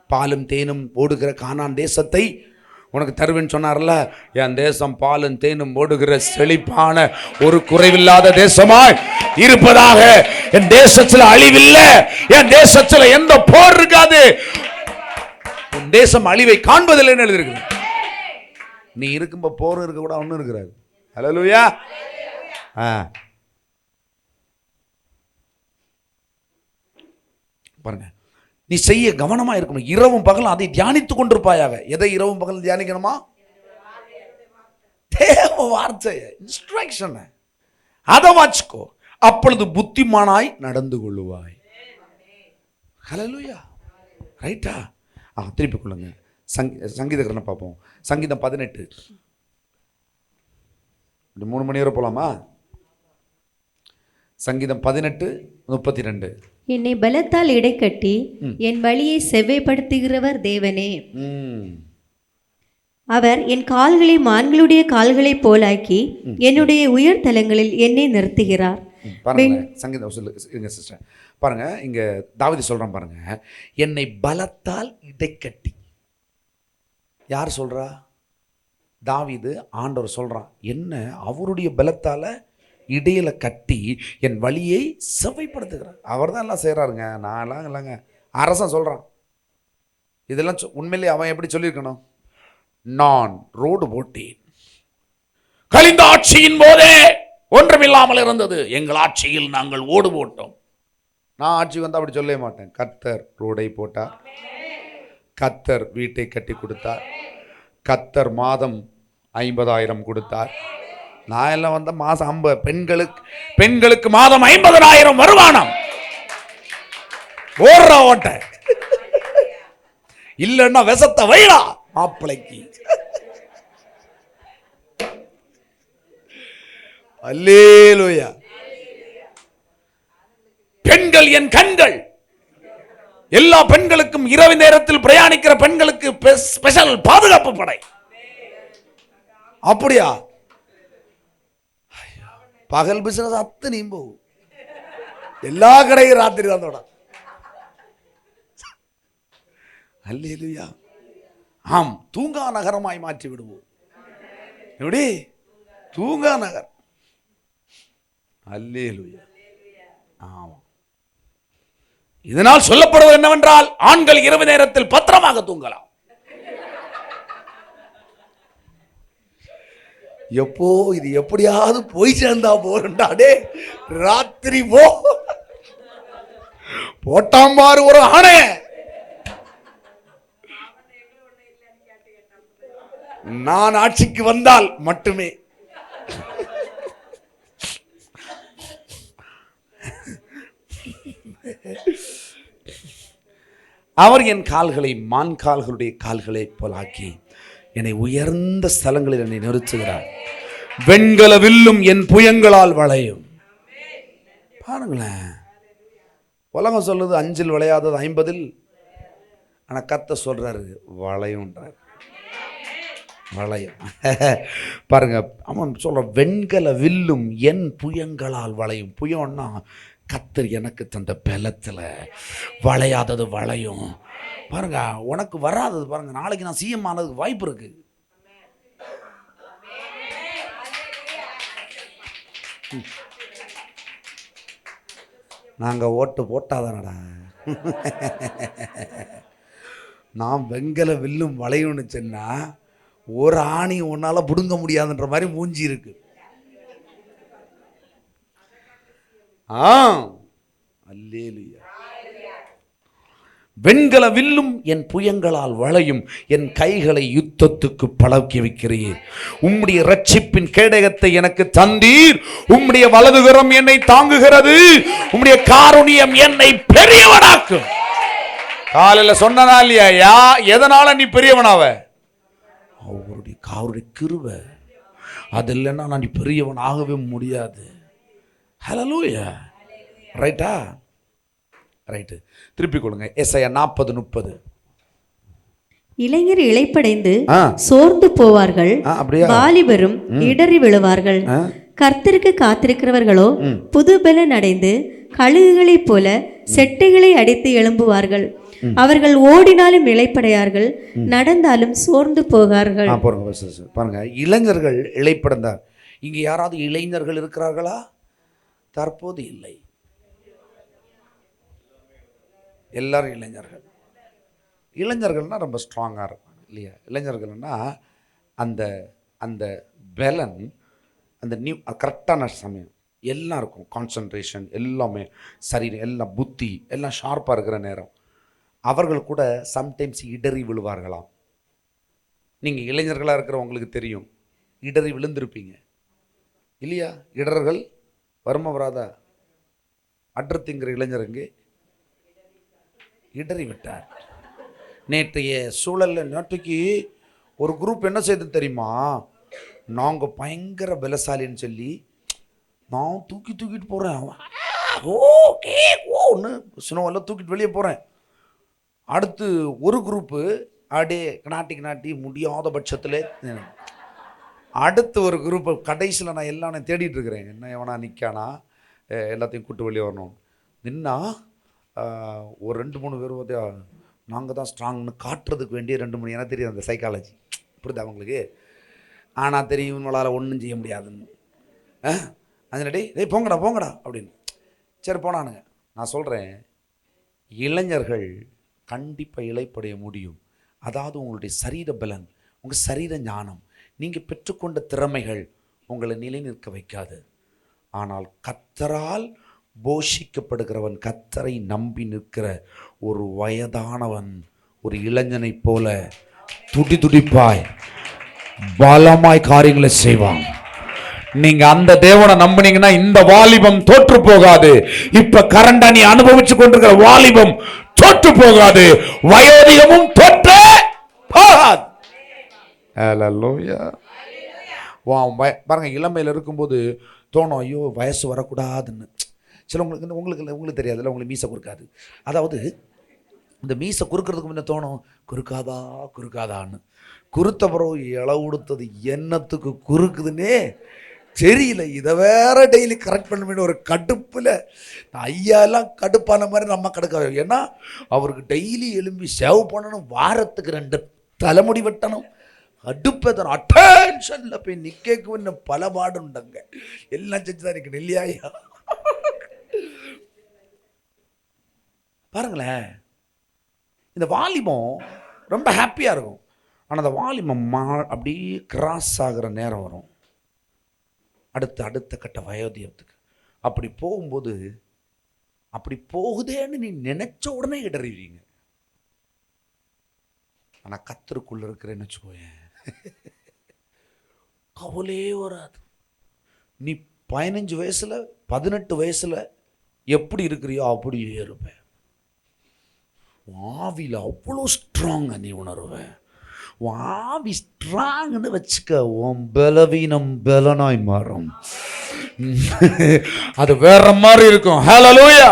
பாலும் தேனும் ஓடுகிற கானான் தேசத்தை உனக்கு தருவேன்னு சொன்னார்ல. என் தேசம் பாலும் தேனும் ஓடுகிற செழிப்பான ஒரு குறைவில்லாத தேசமாய் இருப்பதாக. என் தேசத்தில் அழிவில்லை, என் தேசத்தில் எந்த போர் இருக்காது, உன் தேசம் அழிவை காண்பதில்லைன்னு எழுதிருக்கு. நீ இருக்கும்போ போர் இருக்க கூட ஒன்றும் இருக்கிறாரு. ஹல்லேலூயா. பாருங்க, நீ செய்ய கவனமா இருக்கணும். இரவும் பகலும் அதை தியானித்துக் கொண்டிருப்பாயாக. எதை இரவும் பகலும் தியானிக்கணுமா? தேவ வார்த்தைய, இன்ஸ்ட்ரக்ஷன். அதை வாச்சுக்கோ. அப்பொழுது புத்திமானாய் நடந்து கொள்ளுவாய். ஹல்லேலூயா. ரைட்டா? திருப்பி கொள்ளுங்க. சங்கீதக்காரனை பார்ப்போம். சங்கீதம் 18. 3 மணி வரை போலாமா? சங்கீதம் 18:32. என்னை பலத்தால் இடைக்கட்டி என் வழியை செவ்வைப்படுத்துகிறவர் தேவனே. அவர் என் கால்களை மான்களுடைய கால்களைப் போலாக்கி என்னுடைய உயர்தலங்களில் என்னை நிறுத்துகிறார். பாருங்க, சங்கீதம் சொல்லுங்க சிஸ்டர். பாருங்க, இங்க தாவீது சொல்றான் பாருங்க, என்னை பலத்தால் இடைக்கட்டி. யார் சொல்றா? தாவீது. ஆண்டவர் சொல்றான், என்ன அவருடைய பலத்தால இடையில கட்டி என் வழியை செவ்வைப்படுத்துகிறார். அவர் தான் எல்லாம் செய்யறாருங்க, நான்லாம் இல்லைங்க. அரசன் சொல்றான் இதெல்லாம். உண்மையிலே அவன் எப்படி சொல்லியிருக்கணும்? நான் ரோடு போட்டேன், கழிந்த ஆட்சியின் போதே ஒன்றுமில்லாமல் இருந்தது, எங்கள் ஆட்சியில் நாங்கள் ஓடு போட்டோம். நான் ஆட்சி வந்து அப்படி சொல்ல மாட்டேன். கர்த்தர் ரோடை போட்டார், கர்த்தர் வீட்டை கட்டி கொடுத்தார், கர்த்தர் மாதம் 50,000 கொடுத்தார். நான் எல்லாம் வந்த மாசம் 50. பெண்களுக்கு மாதம் 50,000 வருமானம். ஓடுற ஓட்ட இல்லைன்னா விஷத்தை வைடா மாப்பிளைக்கு. அல்லேலூயா. பெண்கள் என் கண்கள். எல்லா பெண்களுக்கும் இரவு நேரத்தில் பிரயாணிக்கிற பெண்களுக்கு ஸ்பெஷல் பாதுகாப்பு படை. அப்படியா? பகல் பிசினஸ் அத்தனையும் போகும். எல்லா கடையும் ராத்திரி தான் தொட. அல்லேலூயா. ஆம், தூங்கா நகரமாய் மாற்றி விடுவோம். எப்படி? தூங்கா நகர். அல்லேலூயா. ஆமா. இதனால் சொல்லப்படுவது என்னவென்றால், ஆண்கள் இரவு நேரத்தில் பத்திரமாக தூங்கலாம். எப்போ இது எப்படியாவது போய் சேர்ந்தா போறண்டாடே, ராத்திரி போட்டாம் பாரு ஒரு ஆணை. நான் ஆட்சிக்கு வந்தால் மட்டுமே. அவர் என் கால்களை மான் கால்களுடைய கால்களை போலாக்கி என்னை உயர்ந்த ஸ்தலங்களில் என்னை நிறுத்துகிறார். வெண்கல வில்லும் என் புயங்களால் வளையும். பாருங்களேன், உலகம் சொல்லுது 5 விளையாதது 50. ஆனா கர்த்தர் சொல்றாரு வளையும்ன்றார். வளையும். பாருங்க, அவன் சொல்ற வெண்கல வில்லும் என் புயங்களால் வளையும். புயம்னா கர்த்தர் எனக்கு தந்த பலத்துல வளையாதது வளையும். பாருங்க, உனக்கு வராதது பாருங்க, நாளைக்கு நான் சிஎம் ஆனதுக்கு வாய்ப்பு இருக்கு. நாங்க ஓட்டு போட்டாதானடா. நான் வெண்கல வில்லும் வளையும்னு சொன்னா ஒரு ஆணி உன்னால புடுங்க முடியாதுன்ற மாதிரி மூஞ்சி இருக்கு. அல்லேலூயா. வெண்கல வில்லும் என் புயங்களால் வளையும், என் கைகளை யுத்தத்துக்கு பழக்கி வைக்கிறீர். உம்முடைய ரட்சிப்பின் கேடகத்தை எனக்கு தந்தீர். உம்முடைய வலதுகரம் என்னை தாங்குகிறது. உம்முடைய காருண்யம் என்னை பெரியவனாக்கும். காலையில சொன்னா இல்லையா, எதனால நீ பெரியவனாவ? அவருடைய கிருபை. அது இல்லைன்னா நான் பெரியவன் ஆகவே முடியாது. ஹல்லேலூயா. ரைட்டா? ரைட்டு. திருப்பி கொடுங்க. எசாயா 40:30. இளைஞர் இளைப்படைந்து சோர்ந்து போவார்கள், வாலிபரும் இடறி விழுவார்கள். கர்த்தருக்கு காத்திருக்கிறவர்களோ புதுபலன் அடைந்து கழுகுகளைப் போல செட்டைகளை அடித்து எழும்புவார்கள். அவர்கள் ஓடினாலும் இளைப்படையார்கள், நடந்தாலும் சோர்ந்து போகார்கள். பாருங்க, இளைஞர்கள் இளைப்படைந்தார். இங்க யாராவது இளைஞர்கள் இருக்கிறார்களா? தற்போது இல்லை. எல்லாரும் இளைஞர்கள். இளைஞர்கள்னா ரொம்ப ஸ்ட்ராங்காக இருப்பாங்க இல்லையா? இளைஞர்கள்னா அந்த அந்த பலன், அந்த கரெக்டான சமயம் எல்லாம் இருக்கும். கான்சன்ட்ரேஷன் எல்லாமே சரி, எல்லாம் புத்தி எல்லாம் ஷார்ப்பாக இருக்கிற நேரம். அவர்கள் கூட சம்டைம்ஸ் இடறி விழுவார்களாம். நீங்கள் இளைஞர்களாக இருக்கிறவங்களுக்கு தெரியும், இடறி விழுந்திருப்பீங்க இல்லையா? இடர்கள் வருமா வராதா? அட்ரத்திங்கிற இளைஞருங்க இடறி விட்டார். நேற்றைய சூழலில் நேற்றைக்கு ஒரு குரூப் என்ன செய்து தெரியுமா? நாங்கள் பயங்கர பலசாலின்னு சொல்லி நான் தூக்கிட்டு போகிறேன். ஓகே ஒன்று சுனவெல்லாம் தூக்கிட்டு வெளியே போகிறேன். அடுத்து ஒரு குரூப்பு அப்படியே நாட்டி முடியாத பட்சத்தில் அடுத்து ஒரு குரூப்பு கடைசியில் நான் எல்லாம் தேடிட்டு இருக்கிறேன். என்ன எவனா நிற்கானா, எல்லாத்தையும் கூட்டு வெளியே வரணும். நின்னா ஒரு 2-3 பேர் பார்த்தியா நாங்கள் தான் ஸ்ட்ராங்னு காட்டுறதுக்கு வேண்டிய 2-3 எனக்கு தெரியும் அந்த சைக்காலஜி, புரியுது அவங்களுக்கு. ஆனால் தெரியும் இவங்களால் ஒன்றும் செய்ய முடியாதுன்னு. அதனாடி டேய் போங்கடா அப்படின்னு சரி போனானுங்க. நான் சொல்கிறேன், இளைஞர்கள் கண்டிப்பாக இளைப்படைய முடியும். அதாவது உங்களுடைய சரீர பலன், உங்கள் சரீர ஞானம், நீங்கள் பெற்றுக்கொண்ட திறமைகள் உங்களை நிலை நிற்க வைக்காது. ஆனால் கர்த்தரால் போஷிக்கப்படுகிறவன், கர்த்தரை நம்பி நிற்கிற ஒரு வயதானவன் ஒரு இளைஞனைப் போல துடிப்பாய் பலமாய் காரியங்களை செய்வான். நீங்க அந்த தேவனை நம்பினீங்கன்னா இந்த வாலிபம் தோற்று போகாது. இப்ப கரண்டா நீ அனுபவிச்சு கொண்டிருக்கிற வாலிபம் தோற்று போகாது, வயோதிகமும் தோற்று போகாது. ஹல்லேலூயா. பாருங்க, இளமையில் இருக்கும்போது தோணும் ஐயோ வயசு வரக்கூடாதுன்னு. சிலவங்களுக்கு உங்களுக்கு தெரியாதுல்ல, உங்களுக்கு மீசை குறுக்காது. அதாவது இந்த மீசை குறுக்கிறதுக்கு முன்ன தோணும் குறுக்காதான்னு. குறுத்த பிறகு இளவு கொடுத்தது என்னத்துக்கு குறுக்குதுன்னே தெரியல. இதை வேற டெய்லி கரெக்ட் பண்ண ஒரு கடுப்பில் ஐயாலாம் கடுப்பான மாதிரி நம்ம கடுக்க. ஏன்னா அவருக்கு டெய்லி எலும்பி சேவ் பண்ணணும், வாரத்துக்கு 2 தலைமுடி வெட்டணும், அடுப்பை தரும், அட்டென்ஷனில் போய் நிற்க இன்னும் பல பாடு உண்டுங்க. எல்லாம் செஞ்சுதான் நிற்கணும் இல்லையா? பாருங்களேன், இந்த வாலிபம் ரொம்ப ஹாப்பியாக இருக்கும். ஆனால் அந்த வாலிபம் அப்படியே கிராஸ் ஆகிற நேரம் வரும். அடுத்த கட்ட வயோதிகத்துக்கு. அப்படி போகும்போது அப்படி போகுதேன்னு நீ நினைச்ச உடனே இடறிவீங்க. ஆனால் கர்த்தருக்குள்ள இருக்கிறேன்னு வச்சுக்கோயேன், கவலையே வராது. நீ 15 வயசுல 18 வயசுல எப்படி இருக்கிறியோ அப்படியே இருப்பேன். ஆவியில் அவ்வளோ ஸ்ட்ராங்க நீ உணர்வேன். ஆவி ஸ்ட்ராங்னு வச்சுக்க, உன் பலவீனம் பலனாய் மாறும். அது வேற மாதிரி இருக்கும். ஹல்லேலூயா.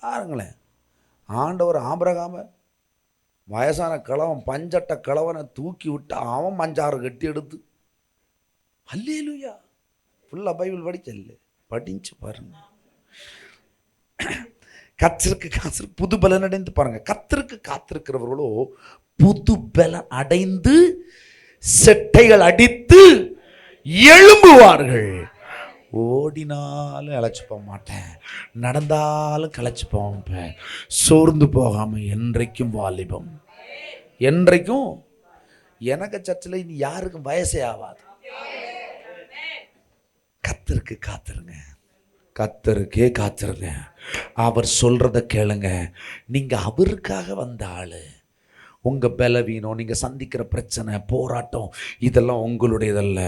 பாருங்களேன், ஆண்டவர் ஆபிரகாம வயசான கிழவன் பஞ்சட்ட கிழவனை தூக்கி விட்டு அவன் மஞ்சாறு கட்டி எடுத்து, ஹல்லேலூயா, ஃபுல்லாக பைபிள் படிச்சு பாருங்க. கர்த்தருக்கு புது பலன் அடைந்து பாருங்க. கர்த்தருக்கு காத்திருக்கிறவர்களோ புது பலன் அடைந்து செட்டைகள் அடித்து எழும்புவார்கள். ஓடினாலும் அழைச்சி போக மாட்டேன், நடந்தாலும் களைச்சி போவேன், சோர்ந்து போகாம என்றைக்கும் வாலிபம். என்றைக்கும் எனக்கு சர்ச்சில் இனி யாருக்கும் வயசே ஆகாது. கர்த்தருக்கு காத்திருங்க, கர்த்தருக்கே காத்திருங்க. அவர் சொல்றத கேளுங்க. நீங்க அவருக்காக வந்த ஆளு. உங்க பலவீனம், நீங்க சந்திக்கிற பிரச்சனை, போராட்டம், இதெல்லாம் உங்களுடையதல்ல,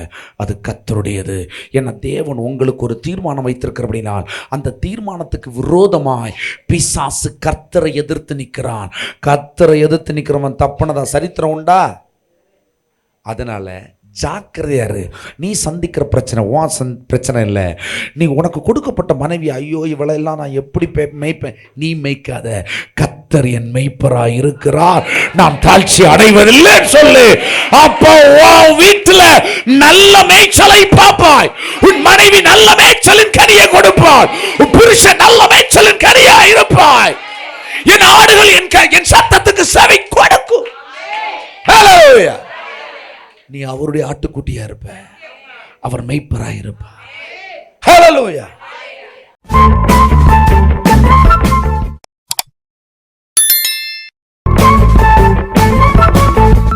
அது கர்த்தருடையது. ஏன்னா தேவன் உங்களுக்கு ஒரு தீர்மானம் வைத்திருக்கிறபடினால் அந்த தீர்மானத்துக்கு விரோதமாய் பிசாசு கர்த்தரை எதிர்த்து நிற்கிறான். கர்த்தரை எதிர்த்து நிற்கிறவன் தப்புனதா சரித்திரம் உண்டா? அதனால ஜாக்கிரதையாரு. நீ சந்திக்கிற பிரச்சனை பிரச்சனை இல்லை. நீ உனக்கு கொடுக்கப்பட்ட மனைவி, ஐயோ இவளெல்லாம் நான் எப்படி மேய்ப்பேன், நீ மேய்க்காத. கர்த்தர் என் மேய்ப்பராய் இருக்கிறார், நான் தாழ்ச்சி அடைவதில்லை சொல்லு. அப்போ வீட்டுல நல்ல மேய்ச்சலை பார்ப்பாய். உன் மனைவி நல்ல மேய்ச்சலின் கனியை கொடுப்பாய். உன் புருஷன் நல்ல மேய்ச்சலின் கனியா இருப்பாய். என் ஆடுகள் என் சத்தத்துக்கு செவி கொடுக்கும். ஹல்லேலூயா. நீ அவருடைய ஆட்டுக்குட்டியா இருப்ப, அவர் மேய்ப்பராய் இருப்பார். ஹல்லேலூயா.